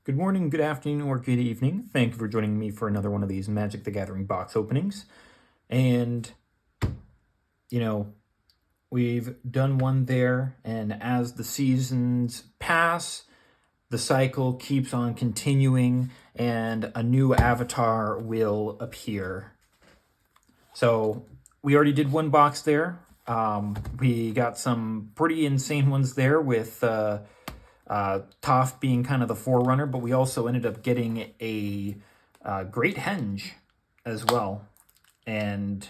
Good morning, good afternoon, or good evening. Thank you for joining me for another one of these Magic the Gathering box openings. And, you know, we've done one there, and as the seasons pass, the cycle keeps on continuing, and a new avatar will appear. So, we already did one box there. We got some pretty insane ones there with Toph being kind of the forerunner, but we also ended up getting a Great Henge as well. And,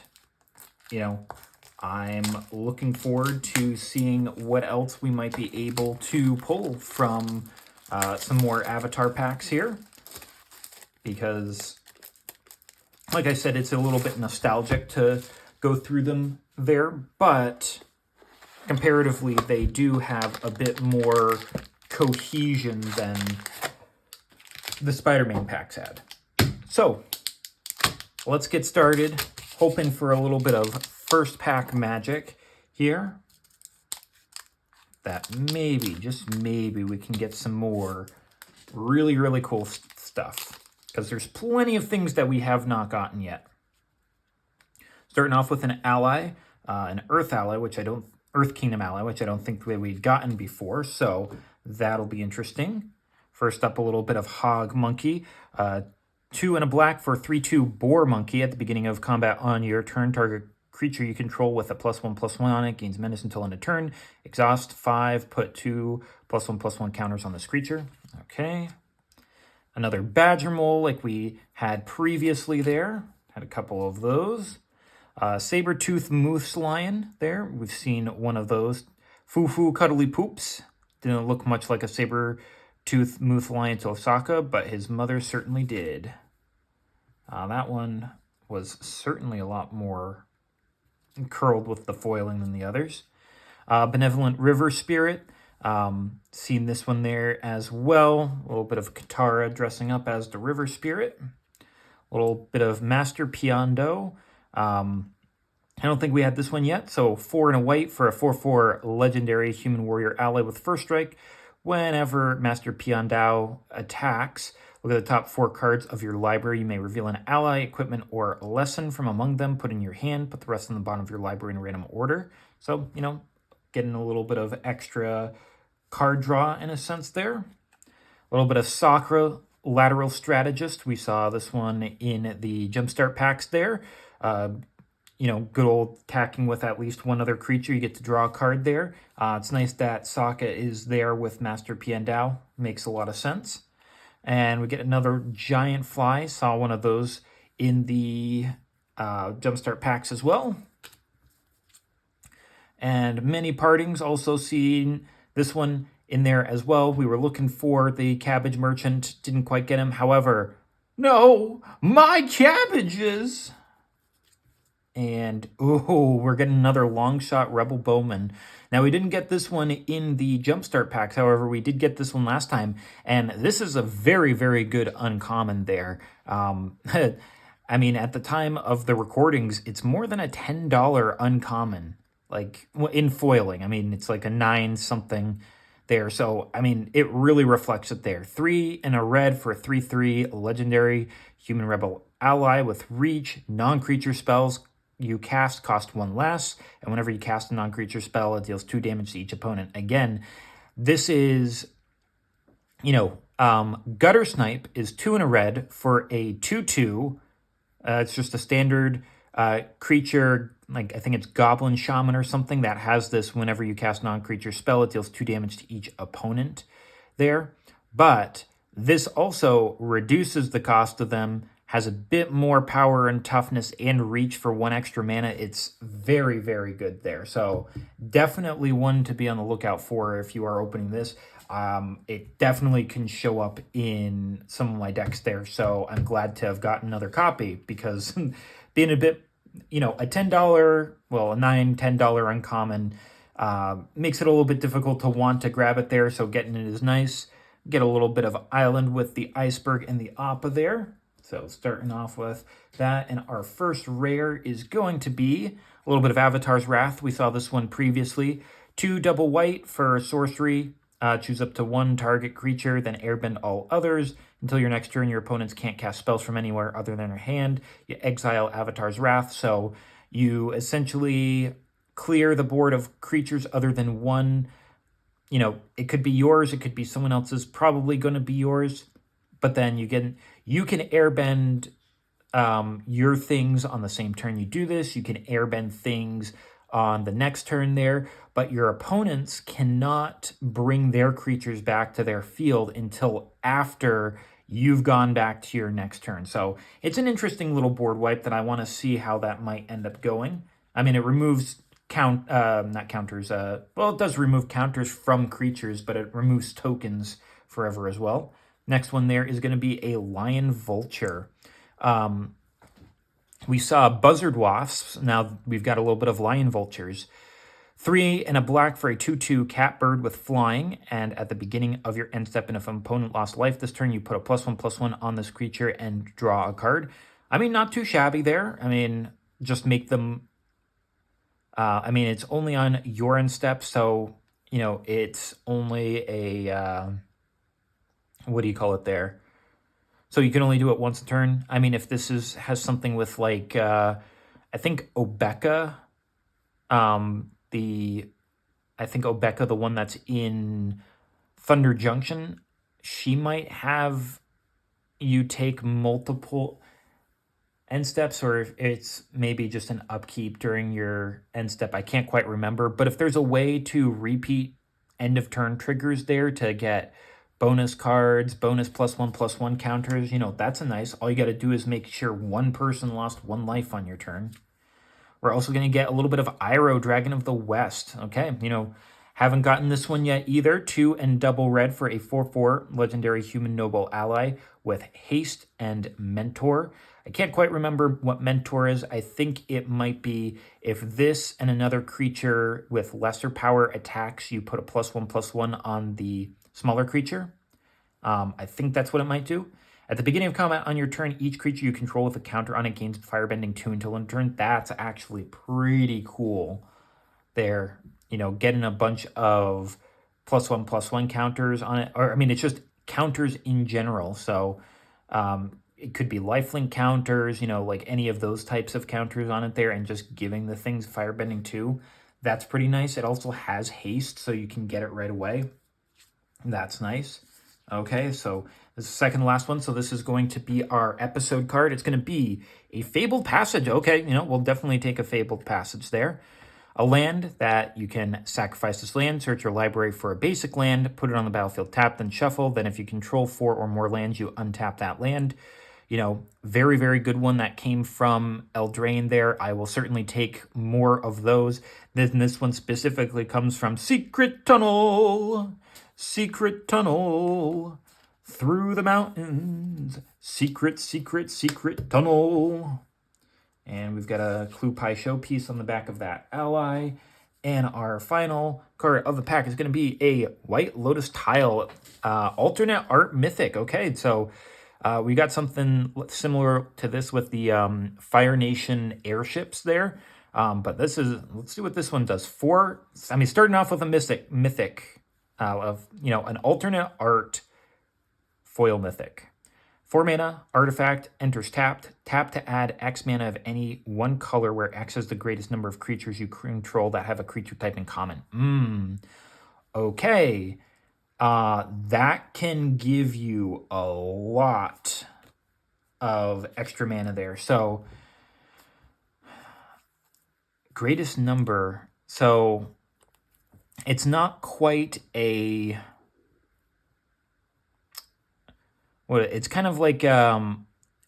I'm looking forward to seeing what else we might be able to pull from some more Avatar packs here. Because, like I said, it's a little bit nostalgic to go through them there, but comparatively, they do have a bit more cohesion than the Spider-Man packs had. So, let's get started, hoping for a little bit of first pack magic here. That maybe, just maybe, we can get some more really, really cool stuff. Because there's plenty of things that we have not gotten yet. Starting off with an ally, an Earth ally, Earth Kingdom ally, which I don't think we'd gotten before, so that'll be interesting. First up, a little bit of Hog Monkey. 2 and a black for 3/2 Boar Monkey. At the beginning of combat on your turn, target creature you control with a +1/+1 on it gains menace until end of turn. Exhaust 5, put 2 +1/+1 counters on this creature. Okay. Another Badger Mole like we had previously there. Had a couple of those. Saber-tooth Moose Lion there. We've seen one of those. Foo-Foo Cuddly Poops. Didn't look much like a Saber-tooth Moose Lion to Osaka, but his mother certainly did. That one was certainly a lot more curled with the foiling than the others. Benevolent River Spirit. Seen this one there as well. A little bit of Katara dressing up as the River Spirit. A little bit of Master Piondo. I don't think we had this one yet. So 4 and a white for a 4/4 legendary human warrior ally with first strike. Whenever Master Piondo attacks, look at the top 4 cards of your library. You may reveal an ally, equipment, or lesson from among them. Put in your hand. Put the rest on the bottom of your library in a random order. So, getting a little bit of extra card draw in a sense there. A little bit of Sakura, Lateral Strategist. We saw this one in the Jumpstart packs there. Good old attacking with at least one other creature. You get to draw a card there. It's nice that Sokka is there with Master Piandao. Makes a lot of sense. And we get another Giant Fly. Saw one of those in the Jumpstart packs as well. And many partings, also seen this one in there as well. We were looking for the Cabbage Merchant. Didn't quite get him. However, no, my cabbages! And, we're getting another Longshot Rebel Bowman. Now, we didn't get this one in the Jumpstart packs. However, we did get this one last time. And this is a very, very good uncommon there. I mean, at the time of the recordings, it's more than a $10 uncommon. Like, in foiling. I mean, it's like a 9-something there. So, I mean, it really reflects it there. 3 and a red for a 3/3 legendary human rebel ally with reach, non-creature spells you cast cost 1 less, and whenever you cast a non-creature spell, it deals 2 damage to each opponent. Again, this is, Gutter Snipe is 2 and a red for a 2/2. It's just a standard creature, like I think it's Goblin Shaman or something, that has this whenever you cast non-creature spell, it deals 2 damage to each opponent there. But this also reduces the cost of them, has a bit more power and toughness and reach for 1 extra mana. It's very, very good there. So definitely one to be on the lookout for if you are opening this. It definitely can show up in some of my decks there. So I'm glad to have gotten another copy because being a bit, a $10, well, a $9, $10 uncommon makes it a little bit difficult to want to grab it there. So getting it is nice. Get a little bit of Island with the Iceberg and the Appa there. So starting off with that, and our first rare is going to be a little bit of Avatar's Wrath. We saw this one previously. 2 double white for sorcery. Choose up to one target creature, then airbend all others. Until your next turn, your opponents can't cast spells from anywhere other than their hand. You exile Avatar's Wrath, so you essentially clear the board of creatures other than one. You know, it could be yours, it could be someone else's, probably going to be yours. But then you can airbend your things on the same turn you do this. You can airbend things on the next turn there, but your opponents cannot bring their creatures back to their field until after you've gone back to your next turn. So it's an interesting little board wipe that I want to see how that might end up going. I mean, it removes not counters. Well, it does remove counters from creatures, but it removes tokens forever as well. Next one there is going to be a Lion Vulture. We saw Buzzard Wasps. Now we've got a little bit of Lion Vultures. 3 and a black for a 2/2 catbird with flying. And at the beginning of your end step, and if an opponent lost life this turn, you put a +1/+1 on this creature and draw a card. I mean, not too shabby there. I mean, just make them... I mean, it's only on your end step, so, you know, it's only a... what do you call it there? So you can only do it once a turn. I mean, if this has something with like, I think Obeka, I think Obeka, the one that's in Thunder Junction, she might have you take multiple end steps, or if it's maybe just an upkeep during your end step. I can't quite remember, but if there's a way to repeat end of turn triggers there to get bonus cards, bonus +1/+1 counters, you know, that's a nice. All you got to do is make sure one person lost 1 life on your turn. We're also going to get a little bit of Iroh, Dragon of the West. Okay, you know, haven't gotten this one yet either. 2 and double red for a 4/4 legendary human noble ally with haste and mentor. I can't quite remember what mentor is. I think it might be if this and another creature with lesser power attacks, you put a +1/+1 on the smaller creature. I think that's what it might do. At the beginning of combat on your turn, each creature you control with a counter on it gains firebending 2 until end turn. That's actually pretty cool there. You know, getting a bunch of +1/+1 counters on it. Or, I mean, it's just counters in general. So it could be lifelink counters, you know, like any of those types of counters on it there, and just giving the things firebending 2. That's pretty nice. It also has haste, so you can get it right away. That's nice. Okay, so this is the second to last one. So this is going to be our episode card. It's going to be a Fabled Passage. Okay, you know, we'll definitely take a Fabled Passage there. A land that you can sacrifice this land, search your library for a basic land, put it on the battlefield tapped, then shuffle. Then if you control 4 or more lands, you untap that land. You know, very, very good one that came from Eldraine there. I will certainly take more of those. Then this one specifically comes from Secret Tunnel. Secret tunnel through the mountains. Secret, secret, secret tunnel. And we've got a Clue Pie showpiece on the back of that ally. And our final card of the pack is going to be a White Lotus Tile alternate art mythic. Okay, so we got something similar to this with the Fire Nation airships there. But this is, let's see what this one does. Starting off with a mythic. Of, you know, an alternate art foil mythic. 4 mana, artifact, enters tapped. Tap to add X mana of any one color where X is the greatest number of creatures you control that have a creature type in common. Okay. That can give you a lot of extra mana there. So, greatest number. So... it's not quite a... it's kind of like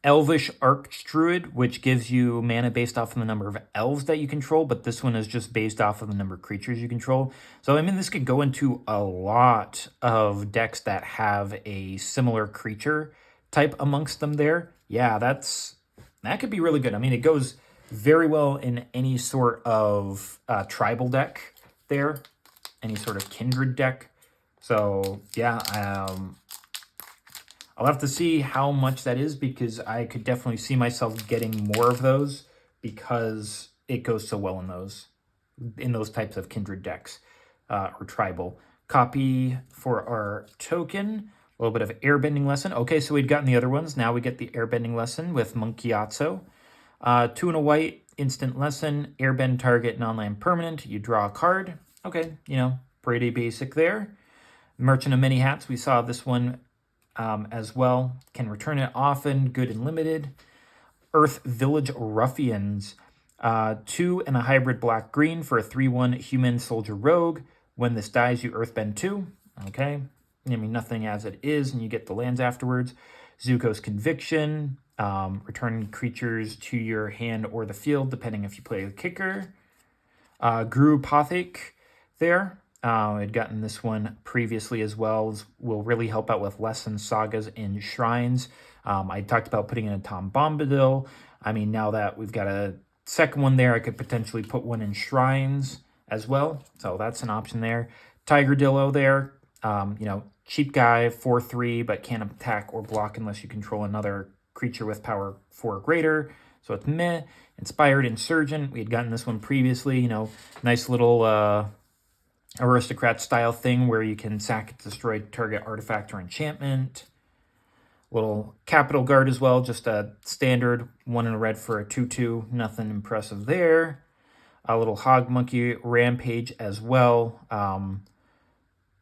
Elvish Archdruid, which gives you mana based off of the number of elves that you control, but this one is just based off of the number of creatures you control. So, I mean, this could go into a lot of decks that have a similar creature type amongst them there. Yeah, that could be really good. I mean, it goes very well in any sort of tribal deck there. Any sort of kindred deck. So yeah, I'll have to see how much that is, because I could definitely see myself getting more of those because it goes so well in those types of kindred decks or tribal. copy for our token. A little bit of airbending lesson. Okay, so we'd gotten the other ones. Now we get the airbending lesson with Monkiatsu. 2 and a white, instant lesson, airbend target, non-land permanent. You draw a card. Okay, pretty basic there. Merchant of Many Hats, we saw this one as well. Can return it often, good and limited. Earth Village Ruffians, 2 and a hybrid black-green for a 3/1 human soldier rogue. When this dies, you earthbend 2. Okay, nothing as it is, and you get the lands afterwards. Zuko's Conviction, return creatures to your hand or the field, depending if you play the kicker. Guru Pothic there. I'd gotten this one previously as well. Will really help out with lessons, sagas, and shrines. I talked about putting in a Tom Bombadil. Now that we've got a second one there, I could potentially put one in shrines as well. So that's an option there. Tiger Dillo there. Cheap guy, 4/3, but can't attack or block unless you control another creature with power 4 or greater. So it's meh. Inspired Insurgent. We had gotten this one previously. Nice little aristocrat style thing where you can sack it, destroy target artifact or enchantment. Little Capital Guard as well, just a standard 1 and a red for a 2/2. Nothing impressive there. A little Hog Monkey Rampage as well.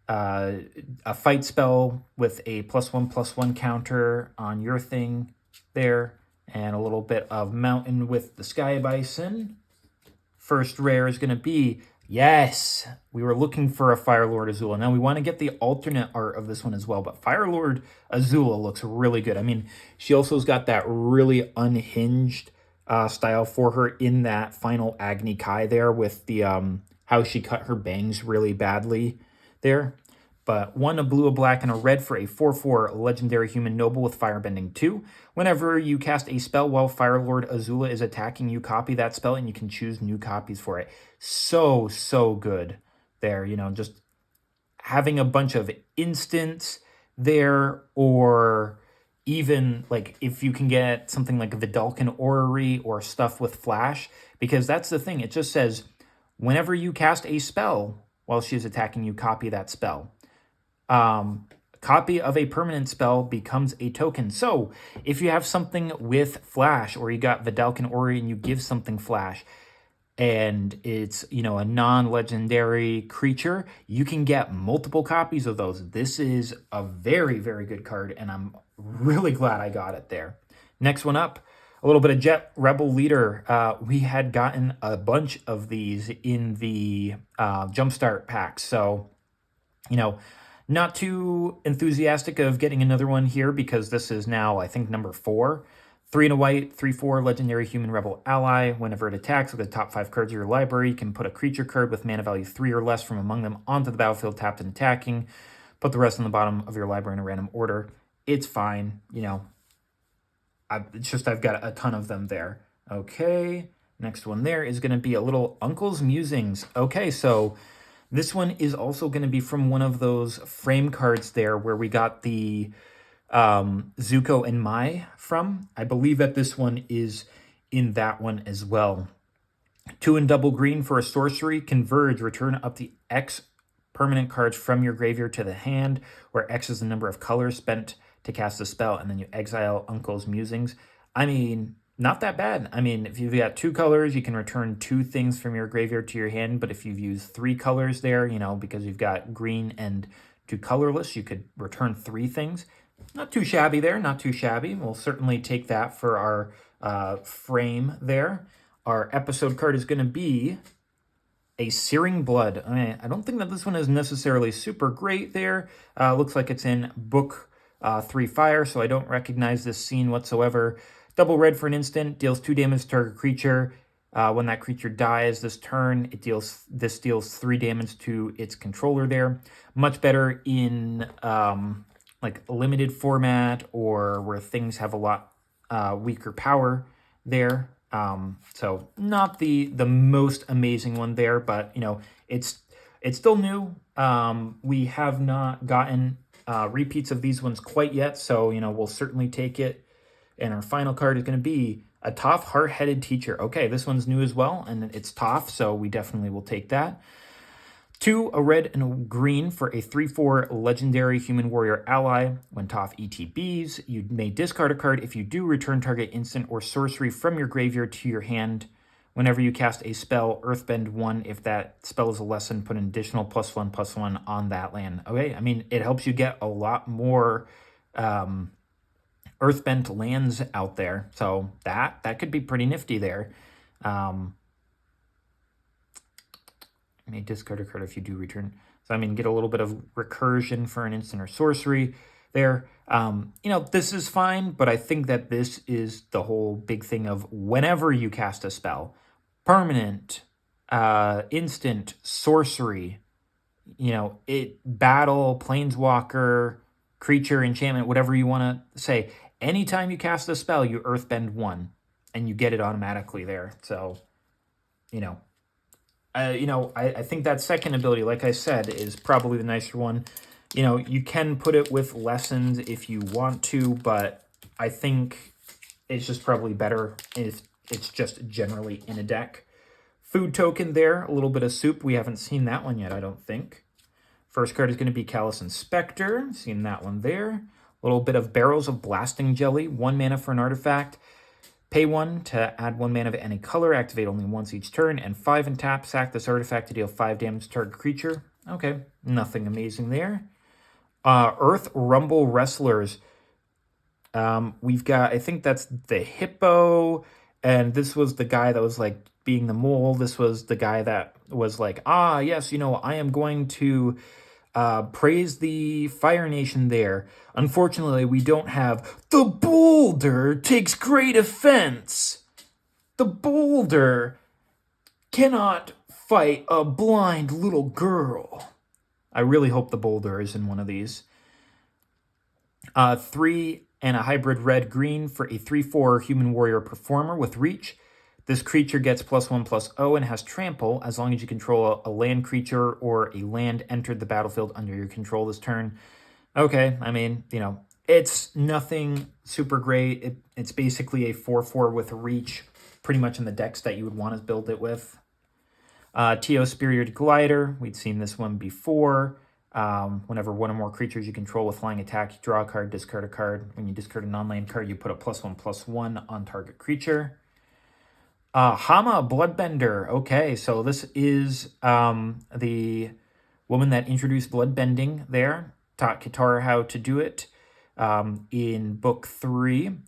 A fight spell with a +1/+1 counter on your thing there. And a little bit of Mountain with the Sky Bison. First rare is going to be, yes, we were looking for a Fire Lord Azula. Now we want to get the alternate art of this one as well, but Fire Lord Azula looks really good. She also has got that really unhinged style for her in that final Agni Kai there with the how she cut her bangs really badly there. But 1, a blue, a black, and a red for a 4/4 legendary human noble with firebending 2. Whenever you cast a spell while Fire Lord Azula is attacking, you copy that spell and you can choose new copies for it. So good there. Just having a bunch of instants there, or even like if you can get something like a Vidalcan Orrery or stuff with flash, because that's the thing. It just says whenever you cast a spell while she's attacking, you copy that spell. Copy of a permanent spell becomes a token. So if you have something with flash, or you got Vidalcan Orrery and you give something flash, and it's a non-legendary creature, you can get multiple copies of those. This is a very, very good card, and I'm really glad I got it there. Next one up, a little bit of Jet Rebel Leader. We had gotten a bunch of these in the Jumpstart packs, so not too enthusiastic of getting another one here, because this is now, I think, number 4. 3 and a white, 3/4 legendary human rebel ally. Whenever it attacks with the top 5 cards of your library, you can put a creature card with mana value 3 or less from among them onto the battlefield tapped and attacking. Put the rest on the bottom of your library in a random order. It's fine, it's just I've got a ton of them there. Okay, next one there is going to be a little Uncle's Musings. Okay, so this one is also going to be from one of those frame cards there where we got the Zuko and Mai from. I believe that this one is in that one as well. 2 and double green for a sorcery. Converge. Return up to X permanent cards from your graveyard to the hand, where X is the number of colors spent to cast a spell, and then you exile Uncle's Musings. Not that bad. If you've got 2 colors, you can return 2 things from your graveyard to your hand, but if you've used 3 colors there, because you've got green and 2 colorless, you could return 3 things. Not too shabby there, not too shabby. We'll certainly take that for our frame there. Our episode card is going to be a Searing Blood. I don't think that this one is necessarily super great there. Looks like it's in book 3 Fire, so I don't recognize this scene whatsoever. Double red for an instant, deals 2 damage to target creature. When that creature dies this turn, this deals 3 damage to its controller there. Much better in like a limited format, or where things have a lot weaker power there. So not the most amazing one there, but it's still new. We have not gotten repeats of these ones quite yet, so we'll certainly take it. And our final card is going to be a Toph Heart-Headed Teacher. Okay, this one's new as well, and it's Toph, so we definitely will take that. 2, a red and a green for a 3/4 legendary human warrior ally. When top ETBs, you may discard a card. If you do, return target instant or sorcery from your graveyard to your hand. Whenever you cast a spell, Earthbend 1. If that spell is a lesson, put an additional +1/+1 on that land. Okay, I mean, it helps you get a lot more Earthbent lands out there. So that could be pretty nifty there. You may discard a card if you do return. So, I mean, get a little bit of recursion for an instant or sorcery there. This is fine, but I think that this is the whole big thing of whenever you cast a spell, permanent, instant, sorcery, battle, planeswalker, creature, enchantment, whatever you want to say. Anytime you cast a spell, you Earthbend 1, and you get it automatically there. So, I think that second ability, like I said, is probably the nicer one. You can put it with lessons if you want to, but I think it's just probably better if it's just generally in a deck. Food token there, a little bit of soup. We haven't seen that one yet, I don't think. First card is going to be Callous Inspector. Seen that one there. A little bit of Barrels of Blasting Jelly. 1 mana for an artifact. Pay 1 to add 1 mana of any color. Activate only once each turn. And 5 and tap. Sack this artifact to deal 5 damage to target creature. Okay, nothing amazing there. Earth Rumble Wrestlers. We've got, I think that's the hippo. And this was the guy that was like being the mole. This was the guy that was like, yes, I am going to praise the Fire Nation there. Unfortunately, we don't have the boulder takes great offense. The boulder cannot fight a blind little girl. I really hope the boulder is in one of these. 3 and a hybrid red-green for a 3/4 human warrior performer with reach. This creature gets +1/+0 and has trample as long as you control a land creature or a land entered the battlefield under your control this turn. Okay, I mean, it's nothing super great. It's basically a 4/4 with reach, pretty much in the decks that you would want to build it with. Teo Spirited Glider, we'd seen this one before. Whenever one or more creatures you control with flying attack, you draw a card, discard a card. When you discard a non-land card, you put a +1/+1 on target creature. Hama Bloodbender. Okay, so this is the woman that introduced bloodbending there, taught Kitara how to do it in book 3.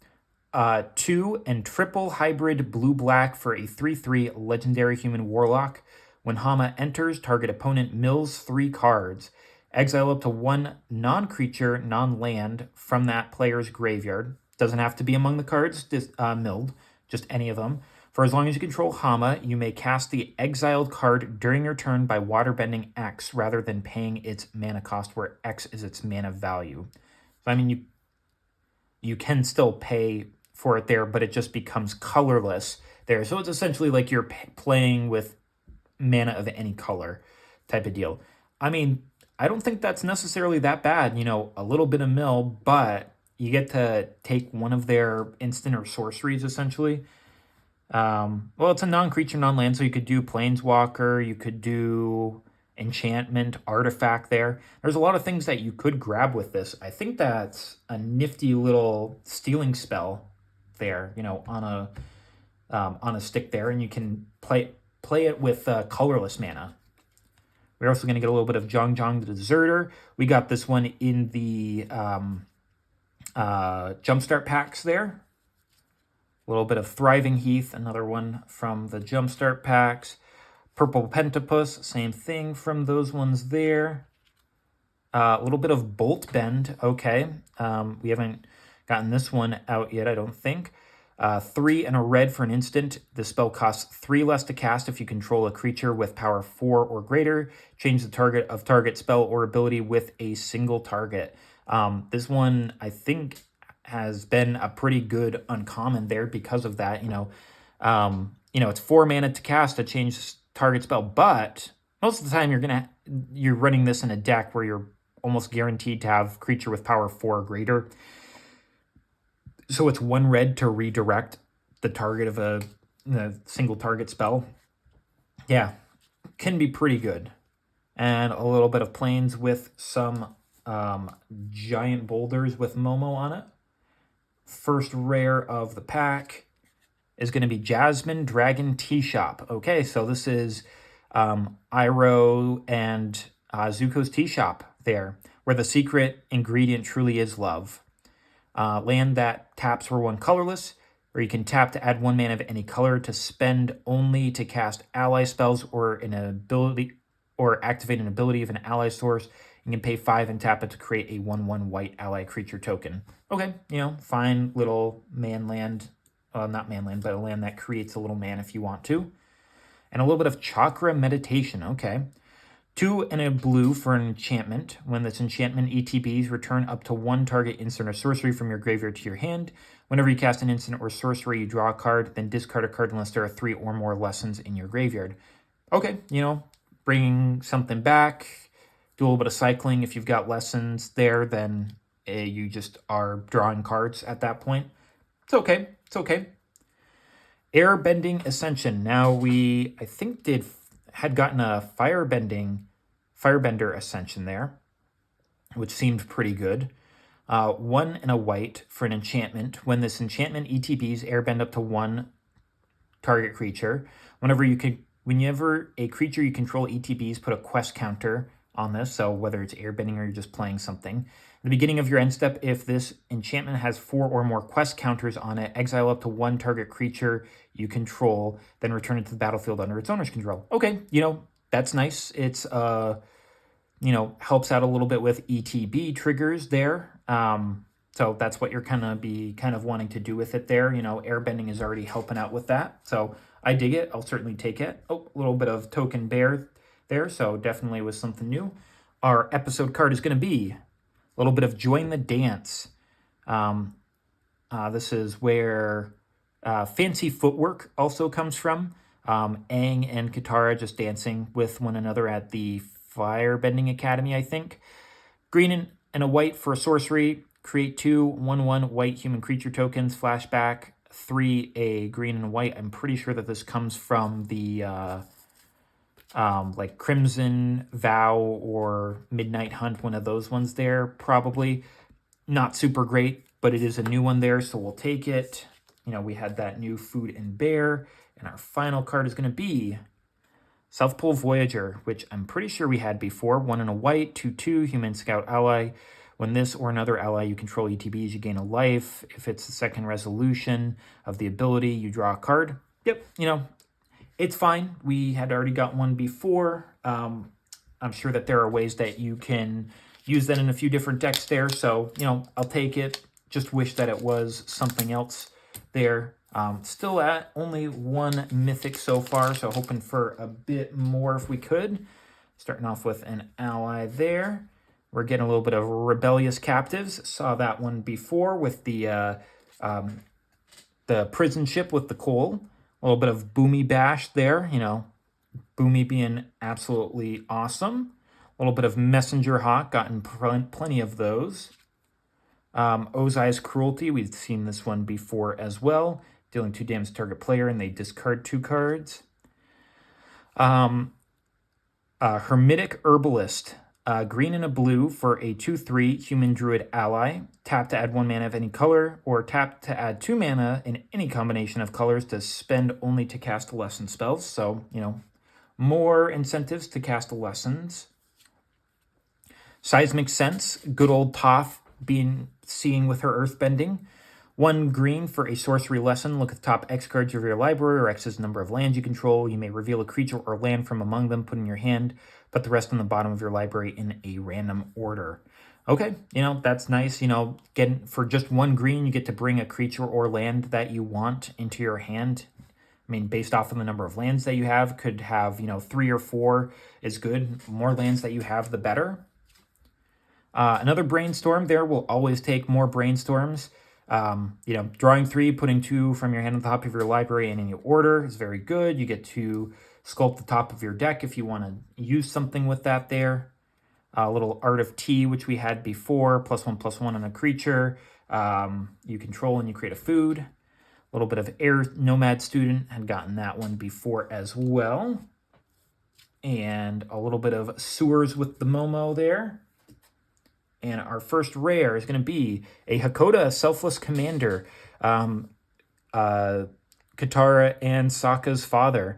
2 and triple hybrid blue-black for a 3/3 legendary human warlock. When Hama enters, target opponent mills 3 cards. Exile up to 1 non-creature, non-land from that player's graveyard. Doesn't have to be among the cards milled, just any of them. For as long as you control Hama, you may cast the exiled card during your turn by waterbending X rather than paying its mana cost, where X is its mana value. So, I mean, you can still pay for it there, but it just becomes colorless there. So it's essentially like you're playing with mana of any color type of deal. I mean, I don't think that's necessarily that bad, a little bit of mill, but you get to take one of their instant or sorceries, essentially. Well, it's a non-creature, non-land, so you could do Planeswalker, you could do enchantment, artifact there. There's a lot of things that you could grab with this. I think that's a nifty little stealing spell there, on a stick there, and you can play it with colorless mana. We're also going to get a little bit of Zhang the Deserter. We got this one in the Jumpstart packs there. A little bit of Thriving Heath, another one from the Jumpstart packs. Purple Pentapus, same thing from those ones there. A little bit of Bolt Bend, okay. We haven't gotten this one out yet, I don't think. 3 and a red for an instant. The spell costs 3 less to cast if you control a creature with power 4 or greater. Change the target of target spell or ability with a single target. This one, I think, has been a pretty good uncommon there because of that. It's 4 mana to cast to change target spell, but most of the time you're running this in a deck where you're almost guaranteed to have creature with power 4 or greater. So it's 1 red to redirect the target of a single target spell. Yeah, can be pretty good. and a little bit of plains with some giant boulders with Momo on it. First rare of the pack is going to be Jasmine Dragon Tea Shop. Okay, so this is Iroh and Zuko's tea shop there, where the secret ingredient truly is love. Land that taps for 1 colorless, or you can tap to add 1 mana of any color to spend only to cast ally spells or an ability or activate an ability of an ally source. You can pay 5 and tap it to create a 1/1 white ally creature token. Okay, fine little man land. Not man land, but a land that creates a little man if you want to. And a little bit of Chakra Meditation. Okay. 2 and a blue for an enchantment. When this enchantment ETBs, return up to 1 target instant or sorcery from your graveyard to your hand. Whenever you cast an instant or sorcery, you draw a card, then discard a card unless there are 3 or more lessons in your graveyard. Okay, bringing something back, do a little bit of cycling. If you've got lessons there, then you just are drawing cards at that point. It's okay. It's okay. Airbending Ascension. Now I think had gotten a Firebender Ascension there, which seemed pretty good. 1 and a white for an enchantment. When this enchantment ETBs, airbend up to 1 target creature. Whenever a creature you control ETBs, put a quest counter on this. So whether it's airbending or you're just playing something. At the beginning of your end step, if this enchantment has 4 or more quest counters on it, exile up to 1 target creature you control, then return it to the battlefield under its owner's control. Okay, that's nice. It's helps out a little bit with ETB triggers there. So that's what you're kind of wanting to do with it there. Airbending is already helping out with that. So I dig it. I'll certainly take it. Oh, a little bit of token bear there. So definitely was something new. Our episode card is going to be a little bit of Join the Dance. This is where Fancy Footwork also comes from. Aang and Katara just dancing with one another at the Firebending Academy, I think. Green and a white for a sorcery. Create 2 1/1 white human creature tokens. Flashback 3 a green and white. I'm pretty sure that this comes from the like Crimson Vow or Midnight Hunt, one of those ones there, probably. Not super great, but it is a new one there, so we'll take it. We had that new Food and Bear, and our final card is going to be South Pole Voyager, which I'm pretty sure we had before. 1 and a white, 2/2, Human Scout Ally. When this or another ally you control ETBs, you gain a life. If it's the second resolution of the ability, you draw a card. Yep, it's fine. We had already got one before. I'm sure that there are ways that you can use that in a few different decks there. So, I'll take it. Just wish that it was something else there. Still at only 1 mythic so far, so hoping for a bit more if we could. Starting off with an ally there. We're getting a little bit of Rebellious Captives. Saw that one before with the prison ship with the coal. A little bit of Boomy Bash there, Boomy being absolutely awesome. A little bit of Messenger Hawk, gotten plenty of those. Ozai's Cruelty, we've seen this one before as well. Dealing 2 damage to target player, and they discard 2 cards. Hermetic Herbalist, green and a blue for a 2/3 human druid ally. Tap to add 1 mana of any color, or tap to add 2 mana in any combination of colors to spend only to cast lesson spells. So, more incentives to cast lessons. Seismic Sense, good old Toph seeing with her earthbending. 1 green for a sorcery lesson. Look at the top X cards of your library, or X is the number of lands you control. You may reveal a creature or land from among them, put in your hand, put the rest on the bottom of your library in a random order. Okay, that's nice. For just 1 green, you get to bring a creature or land that you want into your hand. I mean, based off of the number of lands that you have, could have, 3 or 4 is good. More lands that you have, the better. Another Brainstorm there. Will always take more Brainstorms. Drawing 3, putting 2 from your hand on the top of your library in any order is very good. You get to sculpt the top of your deck if you want to use something with that there. A little Art of Tea, which we had before, +1/+1 on a creature. You control and you create a food. A little bit of Air Nomad Student, had gotten that one before as well. and a little bit of Sewers with the Momo there. And our first rare is going to be a Hakoda Selfless Commander, Katara and Sokka's father.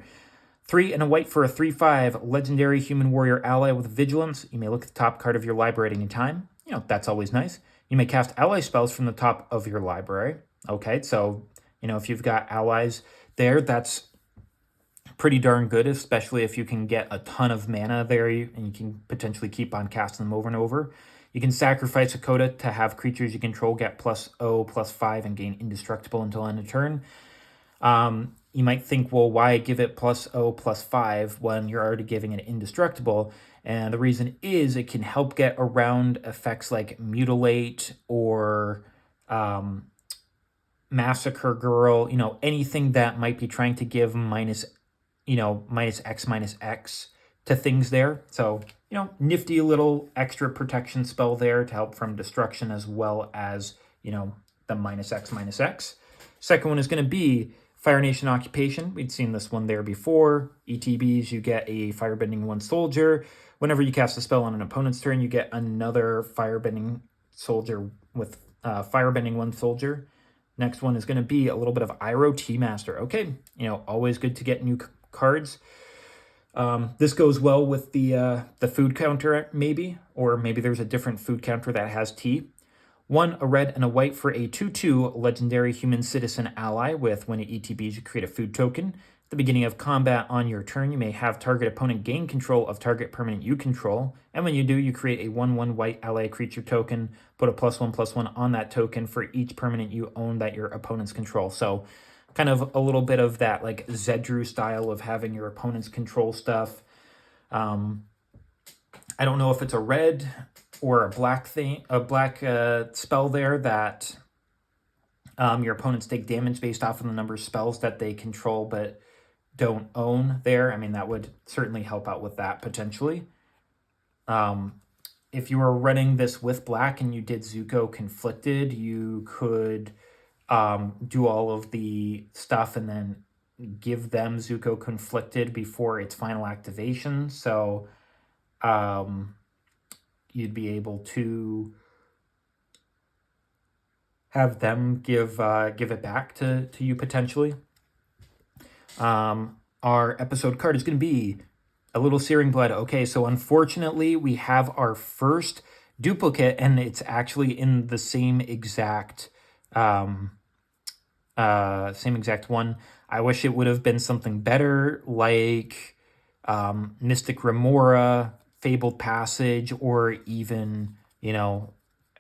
3 and a white for a 3/5 legendary human warrior ally with vigilance. You may look at the top card of your library at any time. You know, that's always nice. You may cast ally spells from the top of your library. Okay, so, you know, if you've got allies there, that's pretty darn good, especially if you can get a ton of mana there and you can potentially keep on casting them over and over. You can sacrifice a Coda to have creatures you control get +0/+5 and gain indestructible until end of turn. You might think, well, why give it +0/+5 when you're already giving it indestructible? And the reason is it can help get around effects like Mutilate or Massacre Girl, you know, anything that might be trying to give -X/-X to things there. So, you know, nifty little extra protection spell there to help from destruction as well as, you know, the -X/-X. Second one is going to be Fire Nation Occupation. We'd seen this one there before. ETBs, you get a Firebending 1 soldier. Whenever you cast a spell on an opponent's turn, you get another Firebending soldier with Firebending 1 soldier. Next one is going to be a little bit of Iroh Tea-Master. Okay, you know, always good to get new cards. This goes well with the food counter, maybe, or maybe there's a different food counter that has tea. 1, a red and a white for a 2/2 legendary human citizen ally with when it ETBs, you create a food token. At the beginning of combat on your turn, you may have target opponent gain control of target permanent you control. And when you do, you create a 1/1 white ally creature token, put a +1/+1 on that token for each permanent you own that your opponents control. So kind of a little bit of that like Zedru style of having your opponents control stuff. I don't know if it's a red or a black spell there that your opponents take damage based off of the number of spells that they control but don't own there. I mean, that would certainly help out with that potentially. If you were running this with black and you did Zuko Conflicted, you could do all of the stuff and then give them Zuko Conflicted before its final activation. So you'd be able to have them give it back to you potentially. Our episode card is going to be a little Searing Blood. Okay, so unfortunately we have our first duplicate, and it's actually in the same exact one. I wish it would have been something better, like Mystic Remora, Fabled Passage, or even, you know,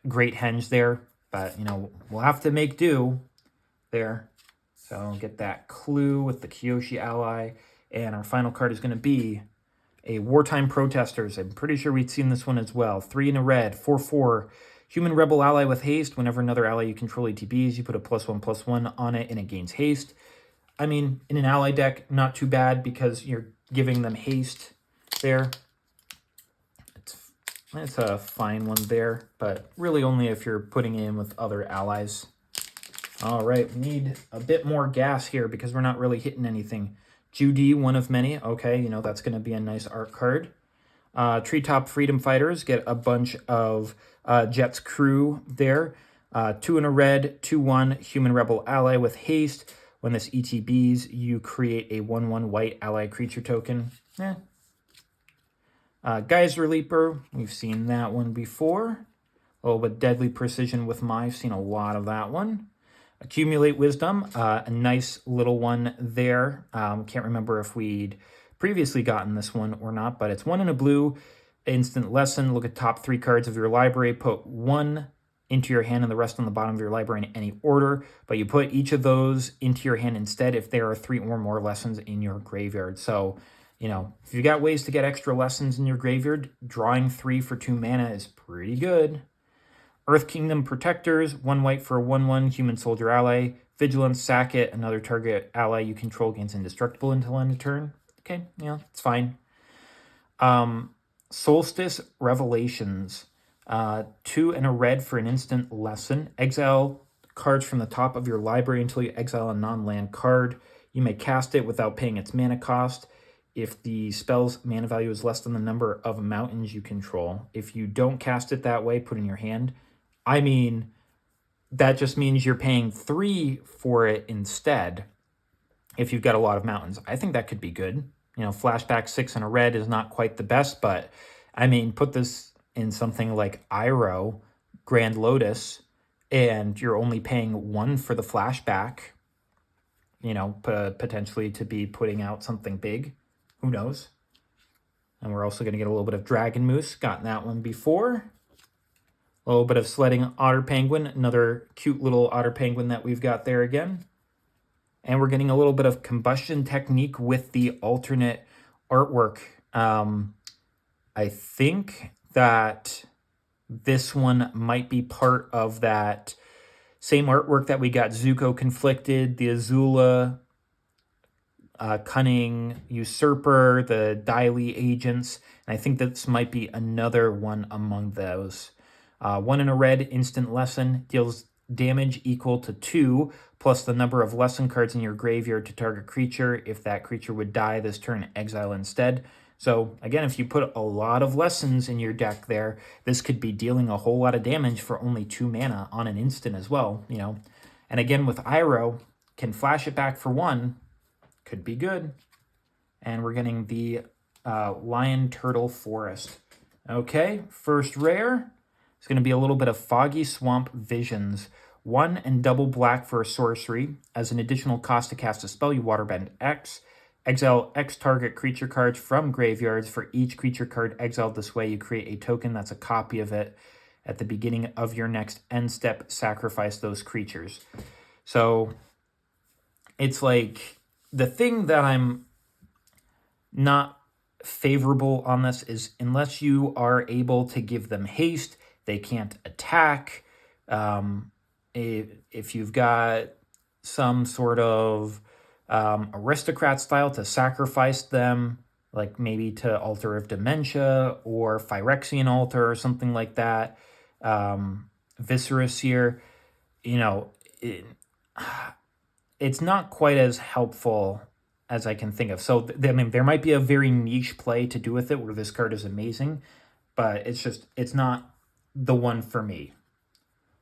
Great Henge there. But, you know, we'll have to make do there. So get that clue with the Kyoshi ally. And our final card is going to be a Wartime Protesters. I'm pretty sure we'd seen this one as well. 3 in a red, 4/4. Human Rebel ally with haste. Whenever another ally you control ETBs, you put a +1/+1 on it and it gains haste. I mean, in an ally deck, not too bad because you're giving them haste there. It's a fine one there, but really only if you're putting it in with other allies. All right, we need a bit more gas here because we're not really hitting anything. Judy, one of many. Okay, you know, that's going to be a nice art card. Treetop Freedom Fighters get a bunch of Jet's crew there. 2 in a red, 2/1 Human Rebel ally with haste. When this ETBs, you create a 1/1 white ally creature token. Geyser Leaper, we've seen that one before. A little bit Deadly Precision with I've seen a lot of that one. Accumulate Wisdom, a nice little one there. Can't remember if we'd previously gotten this one or not, but it's 1 in a blue, instant lesson. Look at top 3 cards of your library, put 1 into your hand and the rest on the bottom of your library in any order, but you put each of those into your hand instead if there are 3 or more lessons in your graveyard. So, you know, if you got ways to get extra lessons in your graveyard, drawing 3 for 2 mana is pretty good. Earth Kingdom Protectors, 1 white for a 1/1 human soldier ally. Vigilance, sack it. Another target ally you control gains indestructible until end of turn. Okay, yeah, it's fine. Solstice Revelations, 2 and a red for an instant lesson. Exile cards from the top of your library until you exile a non-land card. You may cast it without paying its mana cost. if the spell's mana value is less than the number of mountains you control. If you don't cast it that way, put in your hand. I mean, that just means you're paying 3 for it instead if you've got a lot of mountains. I think that could be good. You know, flashback 6 and a red is not quite the best, but I mean, put this in something like Iroh, Grand Lotus, and you're only paying 1 for the flashback, you know, potentially to be putting out something big. Who knows? And we're also going to get a little bit of Dragon Moose. Gotten that one before. A little bit of Sledding Otter Penguin. Another cute little Otter Penguin that we've got there again. And we're getting a little bit of Combustion Technique with the alternate artwork. I think that this one might be part of that same artwork that we got Zuko Conflicted, the Azula, Cunning Usurper, the Daily Agents, and I think this might be another one among those. 1 in a red, instant lesson, deals damage equal to 2, plus the number of lesson cards in your graveyard to target creature. If that creature would die this turn, exile instead. So again, if you put a lot of lessons in your deck there, this could be dealing a whole lot of damage for only 2 mana on an instant as well, you know. And again, with Iroh, can flash it back for 1, could be good. And we're getting the Lion Turtle Forest. Okay, first rare. It's going to be a little bit of Foggy Swamp Visions. 1 and double black for a sorcery. As an additional cost to cast a spell, you waterbend X. Exile X target creature cards from graveyards. For each creature card exiled this way, you create a token that's a copy of it. At the beginning of your next end step, sacrifice those creatures. So it's like, the thing that I'm not favorable on this is unless you are able to give them haste, they can't attack. If you've got some sort of aristocrat style to sacrifice them, like maybe to Altar of Dementia or Phyrexian Altar or something like that, Viscerous here, you know, it's not quite as helpful as I can think of. So, I mean, there might be a very niche play to do with it where this card is amazing, but it's not the one for me.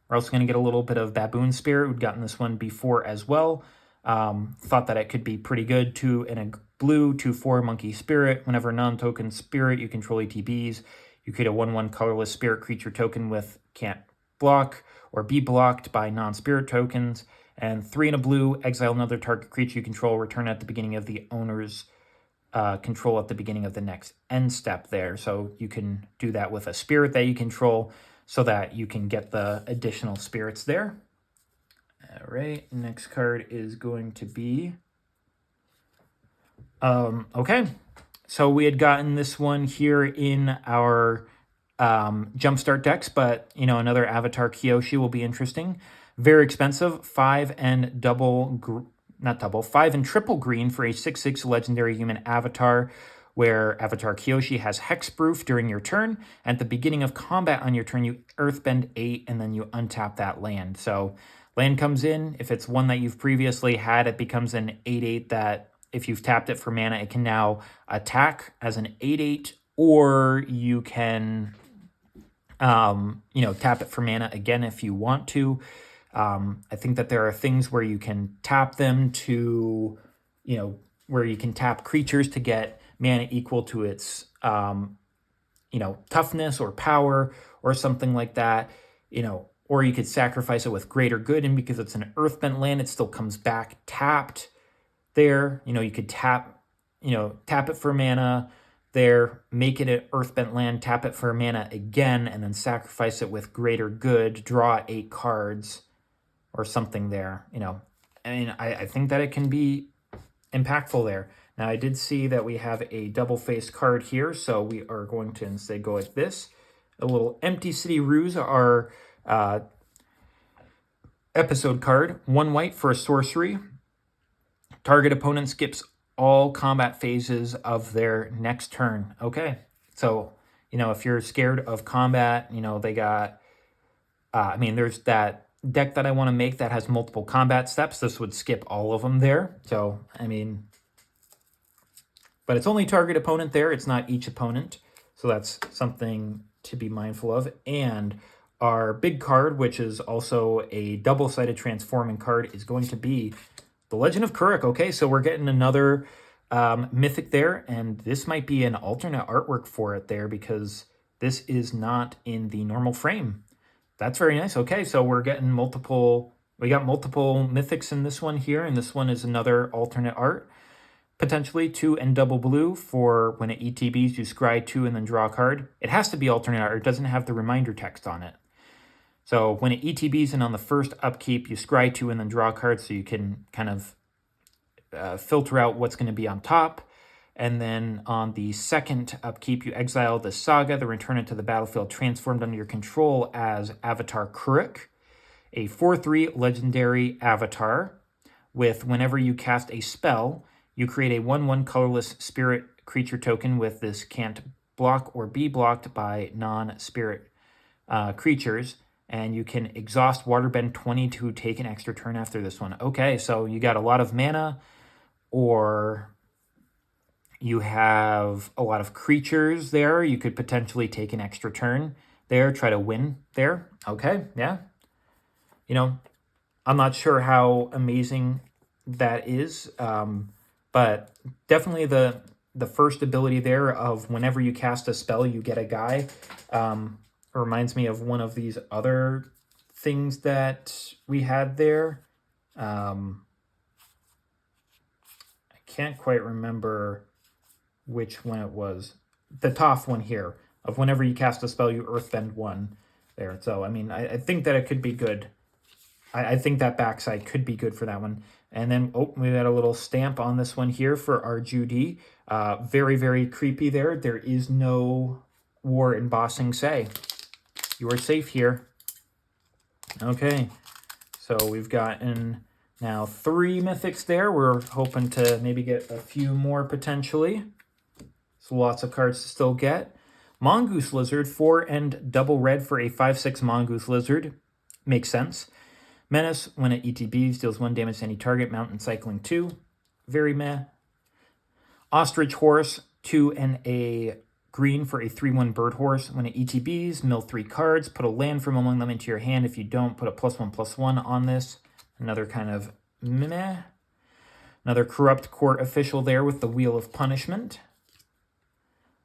We're also going to get a little bit of Baboon Spirit. We'd gotten this one before as well. Thought that it could be pretty good. 2 in a blue, 2/4 Monkey Spirit. Whenever non-token spirit you control ETBs, you create a 1/1 colorless spirit creature token with can't block or be blocked by non-spirit tokens. And 3 in a blue, exile another target creature you control, return at the beginning of the owner's control at the beginning of the next end step there. So you can do that with a spirit that you control so that you can get the additional spirits there. All right, next card is going to be... okay, so we had gotten this one here in our Jumpstart decks, but, you know, another Avatar Kyoshi will be interesting. Very expensive, 5 and triple green for a 6/6 legendary human avatar, where Avatar Kyoshi has Hexproof during your turn. At the beginning of combat on your turn, you Earthbend 8, and then you untap that land. So land comes in. If it's one that you've previously had, it becomes an 8/8 that if you've tapped it for mana, it can now attack as an 8/8, or you can, you know, tap it for mana again if you want to. I think that there are things where you can tap them to, you know, where you can tap creatures to get mana equal to its, you know, toughness or power or something like that, you know, or you could sacrifice it with Greater Good, and because it's an Earthbent land, it still comes back tapped there. You know, you could tap it for mana there, make it an Earthbent land, tap it for mana again, and then sacrifice it with Greater Good, draw 8 cards or something there, you know. I mean, I think that it can be impactful there. Now, I did see that we have a double-faced card here, so we are going to instead go like this. A little Empty City Ruse, our episode card. 1 white for a sorcery. Target opponent skips all combat phases of their next turn. Okay, so, you know, if you're scared of combat, you know, they got, I mean, there's that deck that I want to make that has multiple combat steps. This would skip all of them there. So, I mean, But it's only target opponent there. It's not each opponent. So that's something to be mindful of. And our big card, which is also a double-sided transforming card, is going to be the Legend of Kuruk. Okay, so we're getting another mythic there. And this might be an alternate artwork for it there because this is not in the normal frame. That's very nice. Okay, so we're getting multiple... We got multiple mythics in this one here, and this one is another alternate art. Potentially 2 and double blue for when it ETBs, you scry 2 and then draw a card. It has to be alternate art. It doesn't have the reminder text on it. So when it ETBs and on the first upkeep, you scry 2 and then draw a card so you can kind of filter out what's going to be on top. And then on the second upkeep, you exile the Saga, then return it to the battlefield transformed under your control as Avatar Kuruk, a 4/3 legendary avatar with whenever you cast a spell, you create a 1/1 colorless spirit creature token with this can't block or be blocked by non-spirit creatures, and you can exhaust Waterbend 20 to take an extra turn after this one. Okay, so you got a lot of mana, or you have a lot of creatures there. You could potentially take an extra turn there, try to win there. Okay, yeah. You know, I'm not sure how amazing that is, but definitely the first ability there of whenever you cast a spell, you get a guy. Reminds me of one of these other things that we had there. I can't quite remember which one it was. The Toph one here, of whenever you cast a spell, you Earthbend 1 there. So, I mean, I think that it could be good. I think that backside could be good for that one. And then, we got a little stamp on this one here for our Judy. Very, very creepy there. There is no war embossing say. You are safe here. Okay, so we've gotten now 3 mythics there. We're hoping to maybe get a few more potentially. So lots of cards to still get. Mongoose Lizard, 4 and double red for a 5/6 Mongoose Lizard. Makes sense. Menace, when it ETBs, deals 1 damage to any target. Mountain Cycling 2. Very meh. Ostrich Horse, 2 and a green for a 3/1 Bird Horse. When it ETBs, mill 3 cards. Put a land from among them into your hand. If you don't, put a +1/+1 on this. Another kind of meh. Another Corrupt Court Official there with the Wheel of Punishment.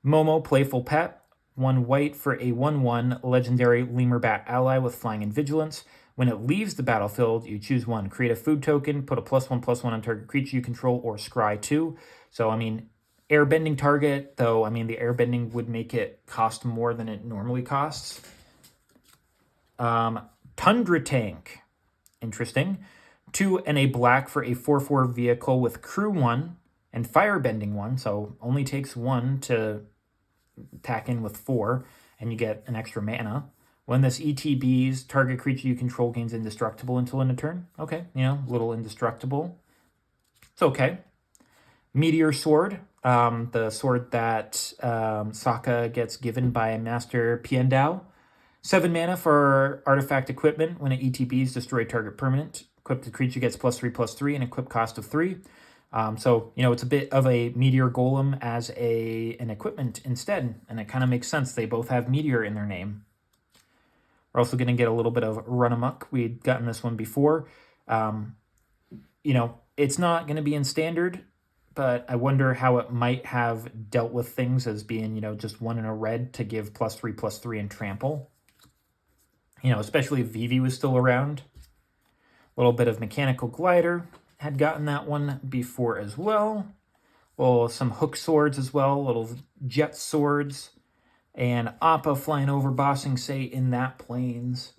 Momo, Playful Pet. 1 white for a 1/1 legendary Lemur Bat ally with Flying and Vigilance. When it leaves the battlefield, you choose 1. Create a food token, put a +1/+1 on target creature you control, or scry 2. So, I mean, airbending target, though, I mean, the airbending would make it cost more than it normally costs. Tundra Tank. Interesting. 2 and a black for a 4/4 vehicle with crew 1 and firebending 1. So, only takes 1 to tack in with 4, and you get an extra mana. When this ETBs, target creature you control gains indestructible until end of turn. Okay, you know, little indestructible. It's okay. Meteor Sword, the sword that Sokka gets given by Master Piandao. 7 mana for artifact equipment. When it ETBs, destroy target permanent. Equip the creature gets +3/+3 and equip cost of 3. So, you know, it's a bit of a Meteor Golem as an equipment instead, and it kind of makes sense. They both have Meteor in their name. We're also going to get a little bit of Run Amok. We'd gotten this one before. You know, it's not going to be in Standard, but I wonder how it might have dealt with things as being, you know, just 1 in a red to give +3/+3 and trample. You know, especially if Vivi was still around. A little bit of Mechanical Glider. Had gotten that one before as well. Well, some Hook Swords as well. Little Jet Swords. And Appa flying over, bossing Say in that Plains.